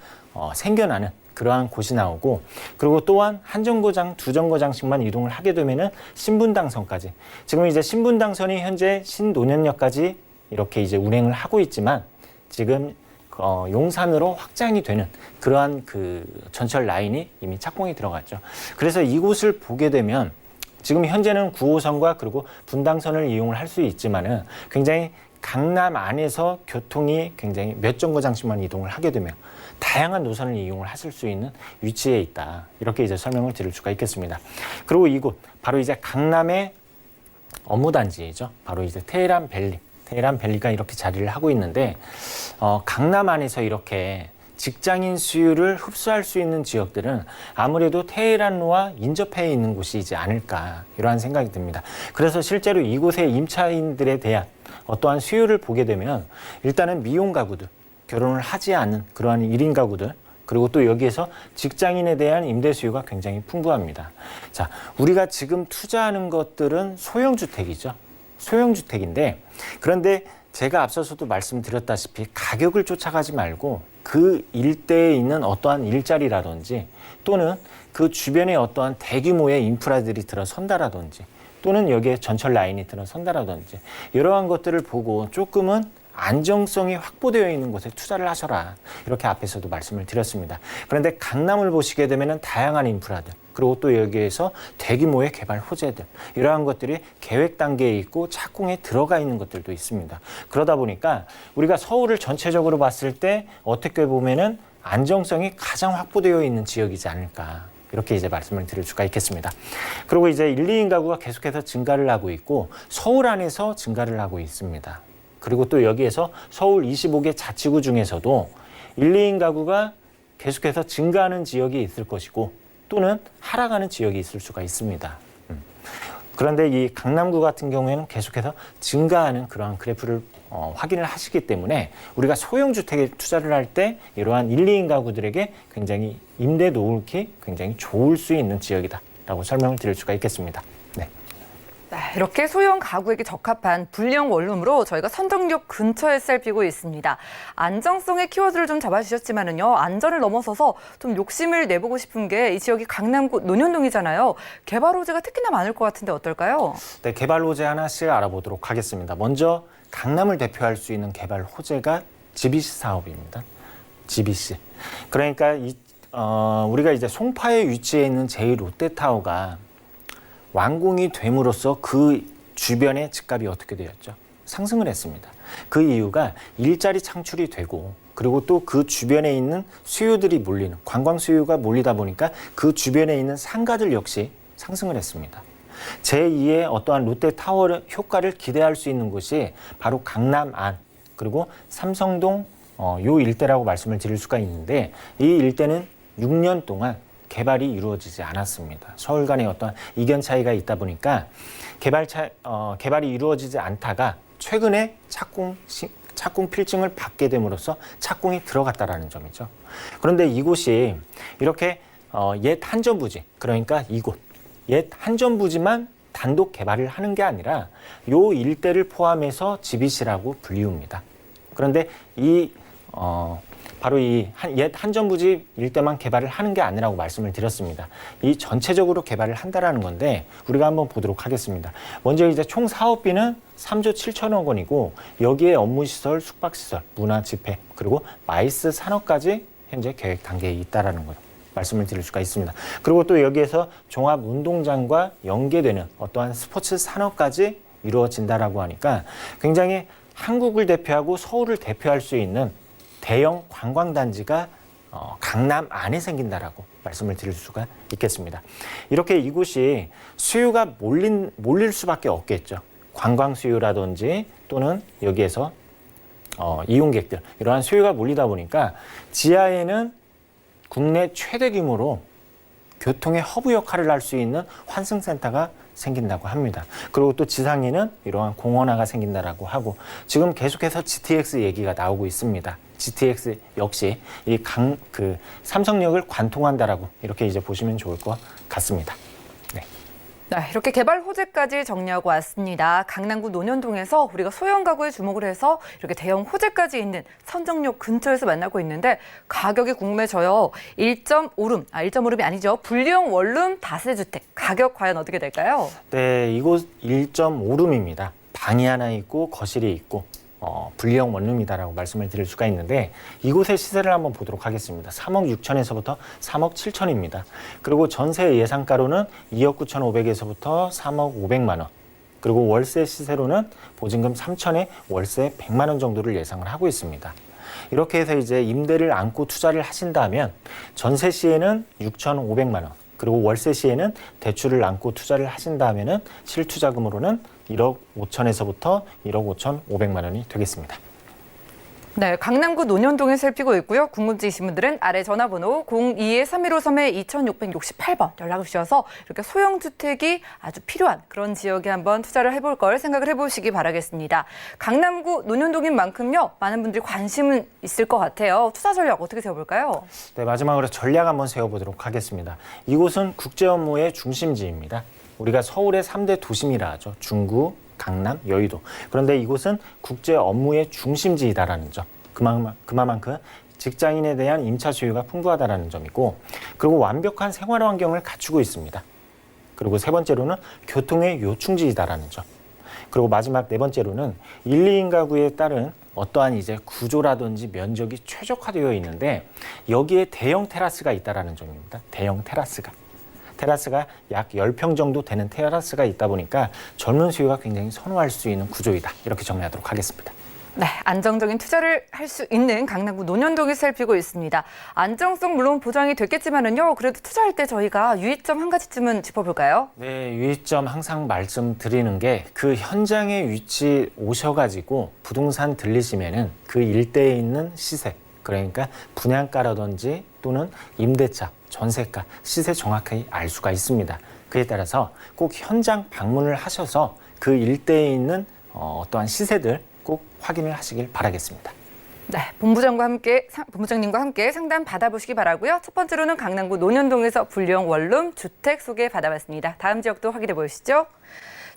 생겨나는 그러한 곳이 나오고, 그리고 또한 한 정거장, 두 정거장씩만 이동을 하게 되면은 신분당선까지. 지금 이제 신분당선이 현재 신논현역까지 이렇게 이제 운행을 하고 있지만, 지금 용산으로 확장이 되는 그러한 그 전철 라인이 이미 착공이 들어갔죠. 그래서 이곳을 보게 되면 지금 현재는 9호선과 그리고 분당선을 이용을 할 수 있지만은 굉장히 강남 안에서 교통이 굉장히 몇 정거장씩만 이동을 하게 되면 다양한 노선을 이용을 하실 수 있는 위치에 있다. 이렇게 이제 설명을 드릴 수가 있겠습니다. 그리고 이곳 바로 이제 강남의 업무단지이죠. 바로 이제 테헤란밸리가 이렇게 자리를 하고 있는데, 강남 안에서 이렇게 직장인 수요를 흡수할 수 있는 지역들은 아무래도 테헤란로와 인접해 있는 곳이지 않을까, 이러한 생각이 듭니다. 그래서 실제로 이곳의 임차인들에 대한 어떠한 수요를 보게 되면 일단은 미혼 가구들, 결혼을 하지 않은 그러한 1인 가구들, 그리고 또 여기에서 직장인에 대한 임대 수요가 굉장히 풍부합니다. 자, 우리가 지금 투자하는 것들은 소형주택이죠. 소형주택인데, 그런데 제가 앞서서도 말씀드렸다시피 가격을 쫓아가지 말고 그 일대에 있는 어떠한 일자리라든지, 또는 그 주변에 어떠한 대규모의 인프라들이 들어선다라든지, 또는 여기에 전철 라인이 들어선다라든지, 이러한 것들을 보고 조금은 안정성이 확보되어 있는 곳에 투자를 하셔라, 이렇게 앞에서도 말씀을 드렸습니다. 그런데 강남을 보시게 되면 다양한 인프라들, 그리고 또 여기에서 대규모의 개발 호재들, 이러한 것들이 계획 단계에 있고 착공에 들어가 있는 것들도 있습니다. 그러다 보니까 우리가 서울을 전체적으로 봤을 때 어떻게 보면은 안정성이 가장 확보되어 있는 지역이지 않을까, 이렇게 이제 말씀을 드릴 수가 있겠습니다. 그리고 이제 1, 2인 가구가 계속해서 증가를 하고 있고, 서울 안에서 증가를 하고 있습니다. 그리고 또 여기에서 서울 25개 자치구 중에서도 1, 2인 가구가 계속해서 증가하는 지역이 있을 것이고, 또는 하락하는 지역이 있을 수가 있습니다. 그런데 이 강남구 같은 경우에는 계속해서 증가하는 그러한 그래프를 확인을 하시기 때문에 우리가 소형주택에 투자를 할 때 이러한 1, 2인 가구들에게 굉장히 임대 놓기 굉장히 좋을 수 있는 지역이다라고 설명을 드릴 수가 있겠습니다. 네. 네, 이렇게 소형 가구에게 적합한 불량 원룸으로 저희가 선정역 근처에 살피고 있습니다. 안정성의 키워드를 좀 잡아주셨지만은요, 안전을 넘어서서 좀 욕심을 내보고 싶은 게 이 지역이 강남구 논현동이잖아요. 개발 호재가 특히나 많을 것 같은데 어떨까요? 네, 개발 호재 하나씩 알아보도록 하겠습니다. 먼저 강남을 대표할 수 있는 개발 호재가 GBC 사업입니다. GBC. 그러니까 우리가 이제 송파에 위치해 있는 제2롯데타워가 완공이 됨으로써 그 주변의 집값이 어떻게 되었죠? 상승을 했습니다. 그 이유가 일자리 창출이 되고, 그리고 또 그 주변에 있는 수요들이 몰리는, 관광 수요가 몰리다 보니까 그 주변에 있는 상가들 역시 상승을 했습니다. 제2의 어떠한 롯데타워 효과를 기대할 수 있는 곳이 바로 강남 안, 그리고 삼성동 요 일대라고 말씀을 드릴 수가 있는데, 이 일대는 6년 동안 개발이 이루어지지 않았습니다. 서울 간의 어떤 이견 차이가 있다 보니까 개발이 이루어지지 않다가 최근에 착공 필증을 받게 됨으로써 착공이 들어갔다라는 점이죠. 그런데 이곳이 이렇게 옛 한전부지, 그러니까 이곳 옛 한전부지만 단독 개발을 하는 게 아니라 요 일대를 포함해서 GBC라고 불리웁니다. 그런데 바로 이 옛 한전부지 일대만 개발을 하는 게 아니라고 말씀을 드렸습니다. 이 전체적으로 개발을 한다라는 건데 우리가 한번 보도록 하겠습니다. 먼저 이제 총 사업비는 3조 7천억 원이고 여기에 업무시설, 숙박시설, 문화, 집회 그리고 마이스 산업까지 현재 계획 단계에 있다라는 걸 말씀을 드릴 수가 있습니다. 그리고 또 여기에서 종합 운동장과 연계되는 어떠한 스포츠 산업까지 이루어진다라고 하니까 굉장히 한국을 대표하고 서울을 대표할 수 있는 대형 관광단지가 강남 안에 생긴다라고 말씀을 드릴 수가 있겠습니다. 이렇게 이곳이 수요가 몰릴 수밖에 없겠죠. 관광 수요라든지 또는 여기에서 이용객들 이러한 수요가 몰리다 보니까 지하에는 국내 최대 규모로 교통의 허브 역할을 할 수 있는 환승센터가 생긴다고 합니다. 그리고 또 지상에는 이러한 공원화가 생긴다라고 하고 지금 계속해서 GTX 얘기가 나오고 있습니다. GTX 역시 이 삼성역을 관통한다라고 이렇게 이제 보시면 좋을 것 같습니다. 네. 네, 이렇게 개발 호재까지 정리하고 왔습니다. 강남구 논현동에서 우리가 소형 가구에 주목을 해서 이렇게 대형 호재까지 있는 선정역 근처에서 만나고 있는데 가격이 궁금해져요. 1.5룸이 아니죠. 분리형 원룸 다세주택 가격 과연 어떻게 될까요? 네, 이곳 1.5룸입니다. 방이 하나 있고 거실이 있고 분리형 원룸이다라고 말씀을 드릴 수가 있는데 이곳의 시세를 한번 보도록 하겠습니다. 3억 6천에서부터 3억 7천입니다. 그리고 전세 예상가로는 2억 9,500에서부터 3억 500만 원. 그리고 월세 시세로는 보증금 3천에 월세 100만 원 정도를 예상을 하고 있습니다. 이렇게 해서 이제 임대를 안고 투자를 하신다면 전세 시에는 6,500만 원. 그리고 월세 시에는 대출을 안고 투자를 하신다면은 실투자금으로는 1억 5천에서부터 1억 5,500만 원이 되겠습니다. 네, 강남구 논현동에 살피고 있고요. 궁금증이신 분들은 아래 전화번호 02-3153-2668번 연락을 주셔서 이렇게 소형 주택이 아주 필요한 그런 지역에 한번 투자를 해볼 걸 생각을 해보시기 바라겠습니다. 강남구 논현동인 만큼요. 많은 분들이 관심은 있을 것 같아요. 투자 전략 어떻게 세워볼까요? 네, 마지막으로 전략 한번 세워보도록 하겠습니다. 이곳은 국제 업무의 중심지입니다. 우리가 서울의 3대 도심이라 하죠. 중구, 강남, 여의도. 그런데 이곳은 국제 업무의 중심지이다라는 점. 그만큼 직장인에 대한 임차 수요가 풍부하다라는 점이고 그리고 완벽한 생활 환경을 갖추고 있습니다. 그리고 세 번째로는 교통의 요충지이다라는 점. 그리고 마지막 네 번째로는 1, 2인 가구에 따른 어떠한 이제 구조라든지 면적이 최적화되어 있는데 여기에 대형 테라스가 있다라는 점입니다. 대형 테라스가 약 10평 정도 되는 테라스가 있다 보니까 젊은 수요가 굉장히 선호할 수 있는 구조이다. 이렇게 정리하도록 하겠습니다. 네, 안정적인 투자를 할 수 있는 강남구 논현동을 살피고 있습니다. 안정성 물론 보장이 됐겠지만은요. 그래도 투자할 때 저희가 유의점 한 가지쯤은 짚어볼까요? 네, 유의점 항상 말씀드리는 게 그 현장에 위치 오셔가지고 부동산 들리시면은 그 일대에 있는 시세, 그러니까 분양가라든지 또는 임대차, 전세가, 시세 정확하게 알 수가 있습니다. 그에 따라서 꼭 현장 방문을 하셔서 그 일대에 있는 어떠한 시세들 꼭 확인을 하시길 바라겠습니다. 네, 본부장님과 함께 상담 받아보시기 바라고요. 첫 번째로는 강남구 논현동에서 분리형 원룸 주택 소개 받아봤습니다. 다음 지역도 확인해 보시죠.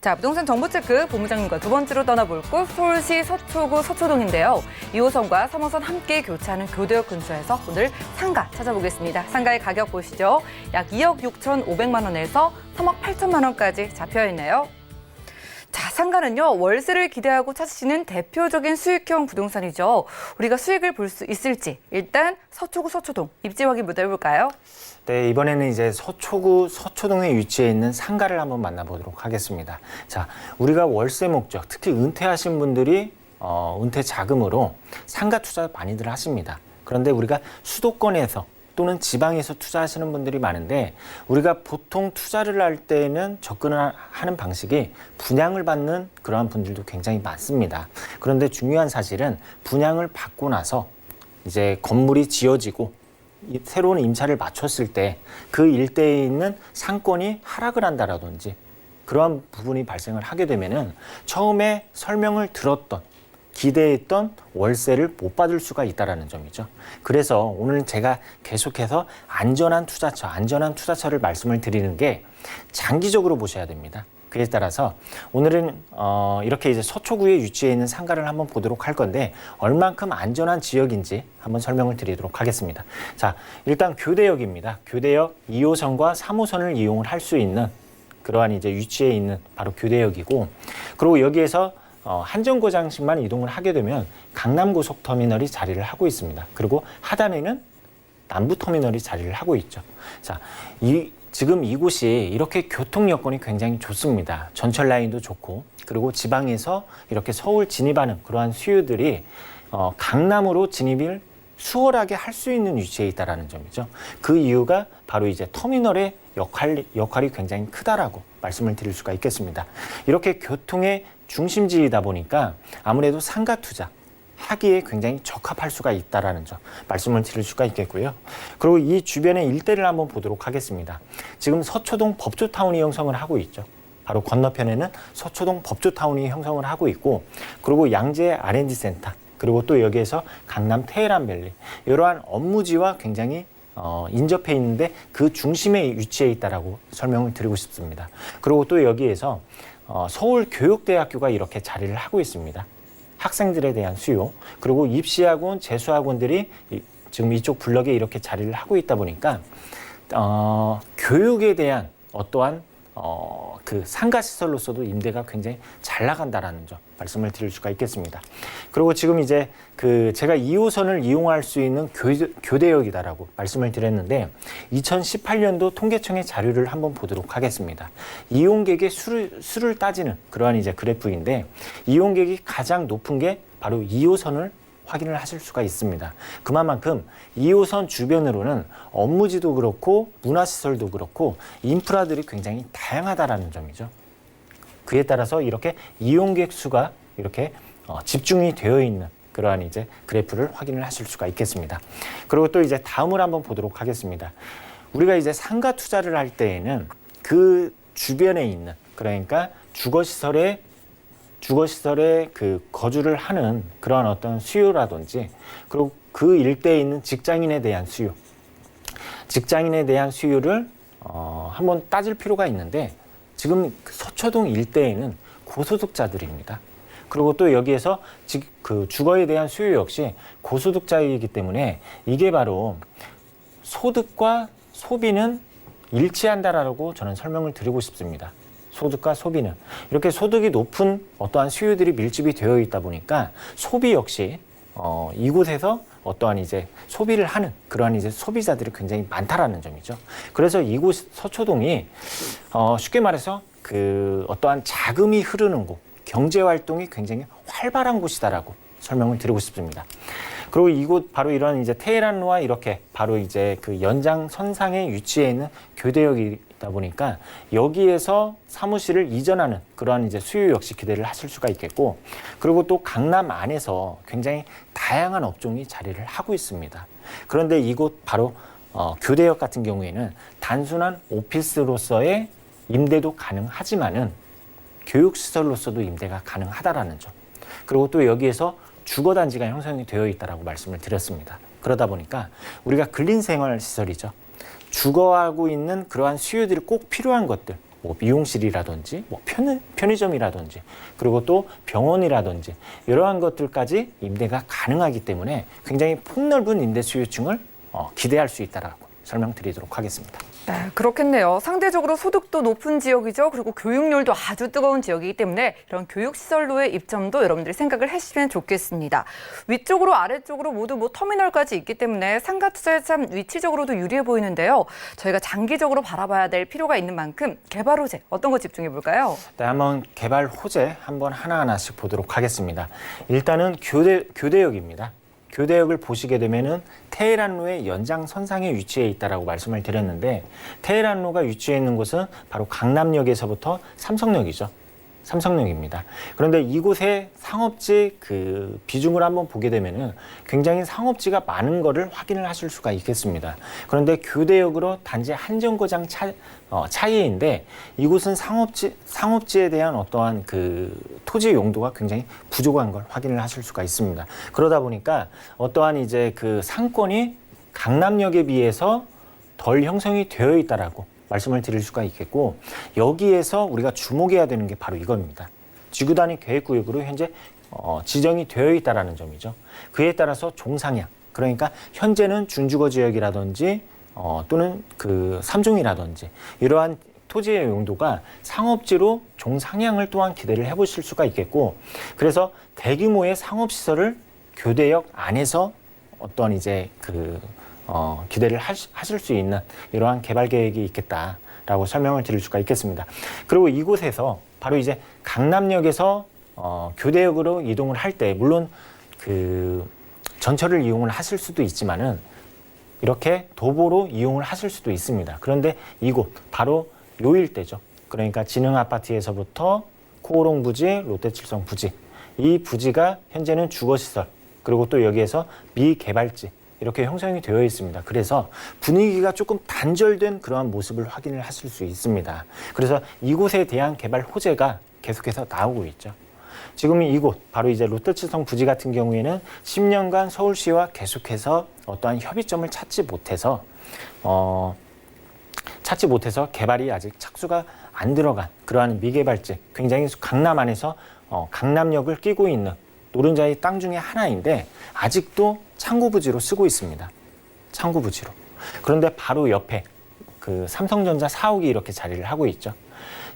자, 부동산 정보 체크 본부장님과 두 번째로 떠나볼 곳 서울시 서초구 서초동인데요. 2호선과 3호선 함께 교차하는 교대역 근처에서 오늘 상가 찾아보겠습니다. 상가의 가격 보시죠. 약 2억 6,500만 원에서 3억 8천만 원까지 잡혀 있네요. 자, 상가는요, 월세를 기대하고 찾으시는 대표적인 수익형 부동산이죠. 우리가 수익을 볼 수 있을지 일단 서초구 서초동 입지 확인부터 해볼까요? 네, 이번에는 이제 서초구 서초동에 위치해 있는 상가를 한번 만나보도록 하겠습니다. 자, 우리가 월세 목적, 특히 은퇴하신 분들이 은퇴 자금으로 상가 투자 많이들 하십니다. 그런데 우리가 수도권에서 또는 지방에서 투자하시는 분들이 많은데 우리가 보통 투자를 할 때는 접근을 하는 방식이 분양을 받는 그러한 분들도 굉장히 많습니다. 그런데 중요한 사실은 분양을 받고 나서 이제 건물이 지어지고 새로운 임차를 마쳤을 때 그 일대에 있는 상권이 하락을 한다라든지 그러한 부분이 발생을 하게 되면은 처음에 설명을 들었던 기대했던 월세를 못 받을 수가 있다는 점이죠. 그래서 오늘 제가 계속해서 안전한 투자처를 말씀을 드리는 게 장기적으로 보셔야 됩니다. 그에 따라서 오늘은 이렇게 이제 서초구에 위치해 있는 상가를 한번 보도록 할 건데 얼만큼 안전한 지역인지 한번 설명을 드리도록 하겠습니다. 자, 일단 교대역입니다. 교대역 2호선과 3호선을 이용을 할 수 있는 그러한 이제 위치에 있는 바로 교대역이고, 그리고 여기에서 한정거장씩만 이동을 하게 되면 강남고속터미널이 자리를 하고 있습니다. 그리고 하단에는 남부터미널이 자리를 하고 있죠. 자, 지금 이곳이 이렇게 교통 여건이 굉장히 좋습니다. 전철 라인도 좋고, 그리고 지방에서 이렇게 서울 진입하는 그러한 수요들이 강남으로 진입을 수월하게 할 수 있는 위치에 있다라는 점이죠. 그 이유가 바로 이제 터미널의 역할이 굉장히 크다라고 말씀을 드릴 수가 있겠습니다. 이렇게 교통의 중심지이다 보니까 아무래도 상가 투자 하기에 굉장히 적합할 수가 있다라는 점 말씀을 드릴 수가 있겠고요. 그리고 이 주변의 일대를 한번 보도록 하겠습니다. 지금 서초동 법조타운이 형성을 하고 있죠. 바로 건너편에는 서초동 법조타운이 형성을 하고 있고, 그리고 양재 R&D 센터, 그리고 또 여기에서 강남 테헤란밸리, 이러한 업무지와 굉장히 인접해 있는데 그 중심에 위치해 있다라고 설명을 드리고 싶습니다. 그리고 또 여기에서 서울교육대학교가 이렇게 자리를 하고 있습니다. 학생들에 대한 수요, 그리고 입시학원, 재수학원들이 지금 이쪽 블럭에 이렇게 자리를 하고 있다 보니까 교육에 대한 어떠한 그 상가시설로서도 임대가 굉장히 잘 나간다라는 점 말씀을 드릴 수가 있겠습니다. 그리고 지금 이제 제가 2호선을 이용할 수 있는 교대역이다라고 말씀을 드렸는데 2018년도 통계청의 자료를 한번 보도록 하겠습니다. 이용객의 수를 따지는 그러한 이제 그래프인데 이용객이 가장 높은 게 바로 2호선을 확인을 하실 수가 있습니다. 그만큼 2호선 주변으로는 업무지도 그렇고 문화시설도 그렇고 인프라들이 굉장히 다양하다라는 점이죠. 그에 따라서 이렇게 이용객 수가 이렇게 집중이 되어 있는 그러한 이제 그래프를 확인을 하실 수가 있겠습니다. 그리고 또 이제 다음을 한번 보도록 하겠습니다. 우리가 이제 상가 투자를 할 때에는 그 주변에 있는, 그러니까 주거시설에 그 거주를 하는 그러한 어떤 수요라든지, 그리고 그 일대에 있는 직장인에 대한 수요를 한번 따질 필요가 있는데, 지금 서초동 일대에는 고소득자들입니다. 그리고 또 여기에서 그 주거에 대한 수요 역시 고소득자이기 때문에 이게 바로 소득과 소비는 일치한다라고 저는 설명을 드리고 싶습니다. 소득과 소비는 이렇게 소득이 높은 어떠한 수요들이 밀집이 되어 있다 보니까 소비 역시 이곳에서 어떠한 이제 소비를 하는 그러한 이제 소비자들이 굉장히 많다라는 점이죠. 그래서 이곳 서초동이 쉽게 말해서 그 어떠한 자금이 흐르는 곳, 경제 활동이 굉장히 활발한 곳이다라고 설명을 드리고 싶습니다. 그리고 이곳 바로 이런 이제 테헤란로와 이렇게 바로 이제 그 연장선상에 위치해 있는 교대역이다 보니까 여기에서 사무실을 이전하는 그러한 이제 수요 역시 기대를 하실 수가 있겠고, 그리고 또 강남 안에서 굉장히 다양한 업종이 자리를 하고 있습니다. 그런데 이곳 바로 교대역 같은 경우에는 단순한 오피스로서의 임대도 가능하지만은 교육시설로서도 임대가 가능하다라는 점. 그리고 또 여기에서 주거단지가 형성이 되어 있다라고 말씀을 드렸습니다. 그러다 보니까 우리가 근린생활시설이죠. 주거하고 있는 그러한 수요들이 꼭 필요한 것들, 뭐 미용실이라든지, 뭐 편의점이라든지, 그리고 또 병원이라든지 이러한 것들까지 임대가 가능하기 때문에 굉장히 폭넓은 임대 수요층을 기대할 수 있다라고 설명드리도록 하겠습니다. 네, 그렇겠네요. 상대적으로 소득도 높은 지역이죠. 그리고 교육열도 아주 뜨거운 지역이기 때문에 이런 교육시설로의 입점도 여러분들이 생각을 하시면 좋겠습니다. 위쪽으로 아래쪽으로 모두 터미널까지 있기 때문에 상가 투자에 참 위치적으로도 유리해 보이는데요. 저희가 장기적으로 바라봐야 될 필요가 있는 만큼 개발 호재 어떤 거 집중해 볼까요? 네, 한번 개발 호재 한번 하나하나씩 보도록 하겠습니다. 일단은 교대역입니다. 교대역을 보시게 되면은 테헤란로의 연장선상에 위치해 있다라고 말씀을 드렸는데, 테헤란로가 위치해 있는 곳은 바로 강남역에서부터 삼성역이죠. 삼성역입니다. 그런데 이곳의 상업지 그 비중을 한번 보게 되면은 굉장히 상업지가 많은 거를 확인을 하실 수가 있겠습니다. 그런데 교대역으로 단지 한 정거장 차이인데 이곳은 상업지에 대한 어떠한 그 토지 용도가 굉장히 부족한 걸 확인을 하실 수가 있습니다. 그러다 보니까 어떠한 이제 그 상권이 강남역에 비해서 덜 형성이 되어 있다라고 말씀을 드릴 수가 있겠고, 여기에서 우리가 주목해야 되는 게 바로 이겁니다. 지구 단위 계획구역으로 현재 지정이 되어 있다는 점이죠. 그에 따라서 종상향, 그러니까 현재는 준주거 지역이라든지 또는 그 삼종이라든지 이러한 토지의 용도가 상업지로 종상향을 또한 기대를 해보실 수가 있겠고, 그래서 대규모의 상업시설을 교대역 안에서 어떤 이제 기대를 하실 수 있는 이러한 개발 계획이 있겠다라고 설명을 드릴 수가 있겠습니다. 그리고 이곳에서 바로 이제 강남역에서 교대역으로 이동을 할 때 물론 그 전철을 이용을 하실 수도 있지만은 이렇게 도보로 이용을 하실 수도 있습니다. 그런데 이곳 바로 요 일대죠. 그러니까 진흥아파트에서부터 코오롱 부지, 롯데칠성 부지, 이 부지가 현재는 주거시설, 그리고 또 여기에서 미개발지 이렇게 형성이 되어 있습니다. 그래서 분위기가 조금 단절된 그러한 모습을 확인을 하실 수 있습니다. 그래서 이곳에 대한 개발 호재가 계속해서 나오고 있죠. 지금 이곳 바로 이제 롯데칠성 부지 같은 경우에는 10년간 서울시와 계속해서 어떠한 협의점을 찾지 못해서 개발이 아직 착수가 안 들어간 그러한 미개발지, 굉장히 강남 안에서 강남역을 끼고 있는 노른자의 땅 중에 하나인데 아직도 창구부지로 쓰고 있습니다. 창구부지로. 그런데 바로 옆에 그 삼성전자 사옥이 이렇게 자리를 하고 있죠.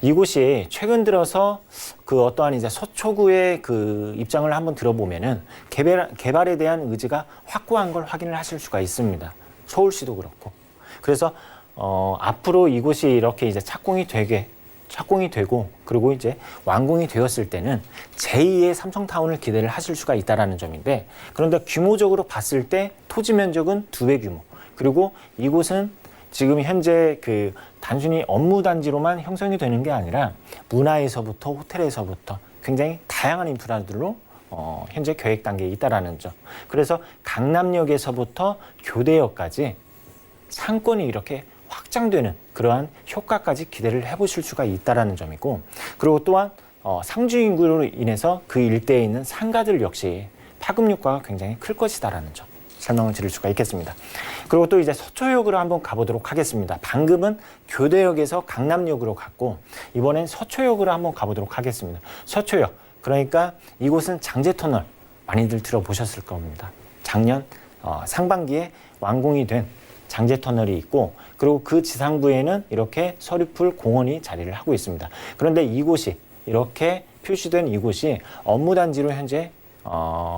이곳이 최근 들어서 그 어떠한 이제 서초구의 그 입장을 한번 들어보면은 개발에 대한 의지가 확고한 걸 확인을 하실 수가 있습니다. 서울시도 그렇고. 그래서 앞으로 이곳이 이렇게 이제 착공이 되고 그리고 이제 완공이 되었을 때는 제2의 삼성타운을 기대를 하실 수가 있다라는 점인데, 그런데 규모적으로 봤을 때 토지 면적은 2배 규모, 그리고 이곳은 지금 현재 그 단순히 업무 단지로만 형성이 되는 게 아니라 문화에서부터 호텔에서부터 굉장히 다양한 인프라들로 현재 계획 단계에 있다라는 점. 그래서 강남역에서부터 교대역까지 상권이 이렇게 확장되는 그러한 효과까지 기대를 해보실 수가 있다라는 점이고, 그리고 또한 상주 인구로 인해서 그 일대에 있는 상가들 역시 파급 효과가 굉장히 클 것이다라는 점 설명을 드릴 수가 있겠습니다. 그리고 또 이제 서초역으로 한번 가보도록 하겠습니다. 방금은 교대역에서 강남역으로 갔고 이번엔 서초역으로 한번 가보도록 하겠습니다. 서초역, 그러니까 이곳은 장제터널 많이들 들어보셨을 겁니다. 작년 상반기에 완공이 된 장제터널이 있고, 그리고 그 지상부에는 이렇게 서리풀 공원이 자리를 하고 있습니다. 그런데 이곳이 이렇게 표시된 이곳이 업무단지로 현재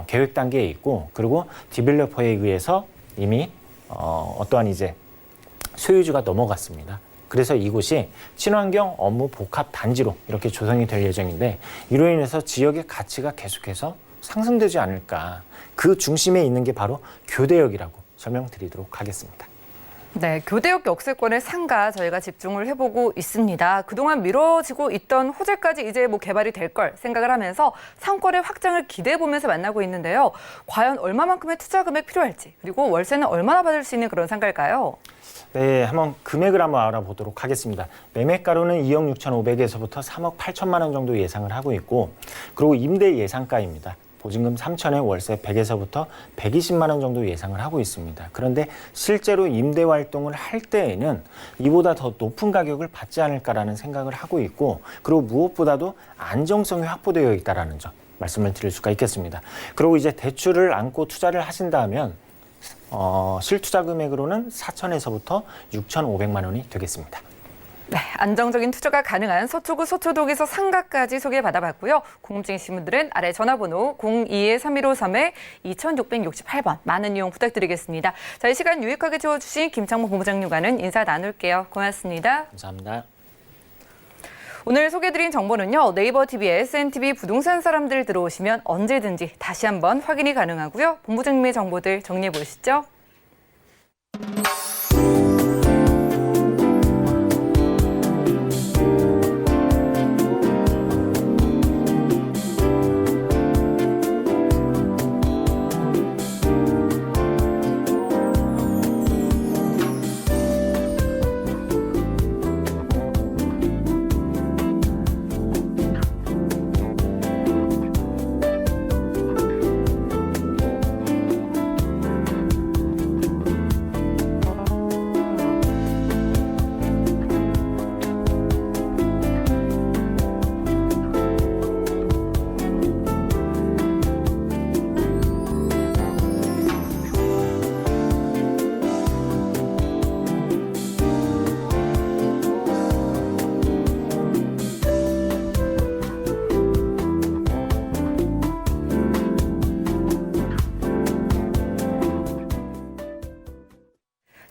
계획 단계에 있고, 그리고 디벨로퍼에 의해서 이미 어떠한 이제 소유주가 넘어갔습니다. 그래서 이곳이 친환경 업무 복합 단지로 이렇게 조성이 될 예정인데, 이로 인해서 지역의 가치가 계속해서 상승되지 않을까. 그 중심에 있는 게 바로 교대역이라고 설명드리도록 하겠습니다. 네, 교대역 역세권의 상가 저희가 집중을 해보고 있습니다. 그동안 미뤄지고 있던 호재까지 이제 개발이 될 걸 생각을 하면서 상권의 확장을 기대해보면서 만나고 있는데요. 과연 얼마만큼의 투자 금액 필요할지, 그리고 월세는 얼마나 받을 수 있는 그런 상가일까요? 네, 한번 금액을 한번 알아보도록 하겠습니다. 매매가로는 2억 6,500에서부터 3억 8천만 원 정도 예상을 하고 있고, 그리고 임대 예상가입니다. 보증금 3천에 월세 100에서부터 120만 원 정도 예상을 하고 있습니다. 그런데 실제로 임대 활동을 할 때에는 이보다 더 높은 가격을 받지 않을까라는 생각을 하고 있고, 그리고 무엇보다도 안정성이 확보되어 있다는 점 말씀을 드릴 수가 있겠습니다. 그리고 이제 대출을 안고 투자를 하신다면 실투자 금액으로는 4천에서부터 6,500만 원이 되겠습니다. 네, 안정적인 투자가 가능한 서초구 서초동에서 상가까지 소개받아봤고요. 궁금증이신 분들은 아래 전화번호 02-3153-2668번 많은 이용 부탁드리겠습니다. 자, 이 시간 유익하게 채워주신 김창모 본부장님과는 인사 나눌게요. 고맙습니다. 감사합니다. 오늘 소개해드린 정보는요. 네이버 TV에 SNTV 부동산 사람들 들어오시면 언제든지 다시 한번 확인이 가능하고요. 본부장님의 정보들 정리해 보시죠.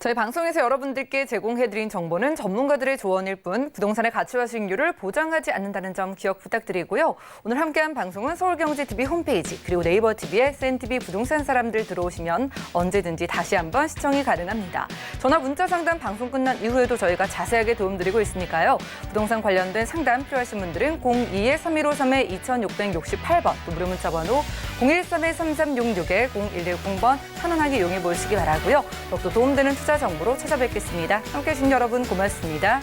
저희 방송에서 여러분들께 제공해드린 정보는 전문가들의 조언일 뿐 부동산의 가치와 수익률을 보장하지 않는다는 점 기억 부탁드리고요. 오늘 함께한 방송은 서울경제TV 홈페이지 그리고 네이버 TV에 SNTV 부동산 사람들 들어오시면 언제든지 다시 한번 시청이 가능합니다. 전화 문자 상담 방송 끝난 이후에도 저희가 자세하게 도움드리고 있으니까요. 부동산 관련된 상담 필요하신 분들은 02-3153-2668번 또 무료 문자 번호 013-3366-0110번 편안하게 이용해 보시기 바라고요. 더욱더 도움되는 투자 정보로 찾아뵙겠습니다. 함께해 주신 여러분 고맙습니다.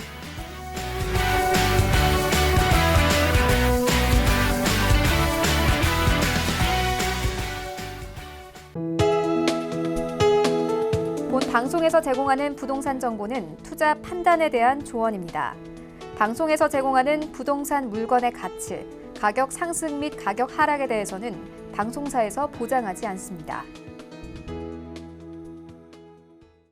본 방송에서 제공하는 부동산 정보는 투자 판단에 대한 조언입니다. 방송에서 제공하는 부동산 물건의 가치, 가격 상승 및 가격 하락에 대해서는 방송사에서 보장하지 않습니다.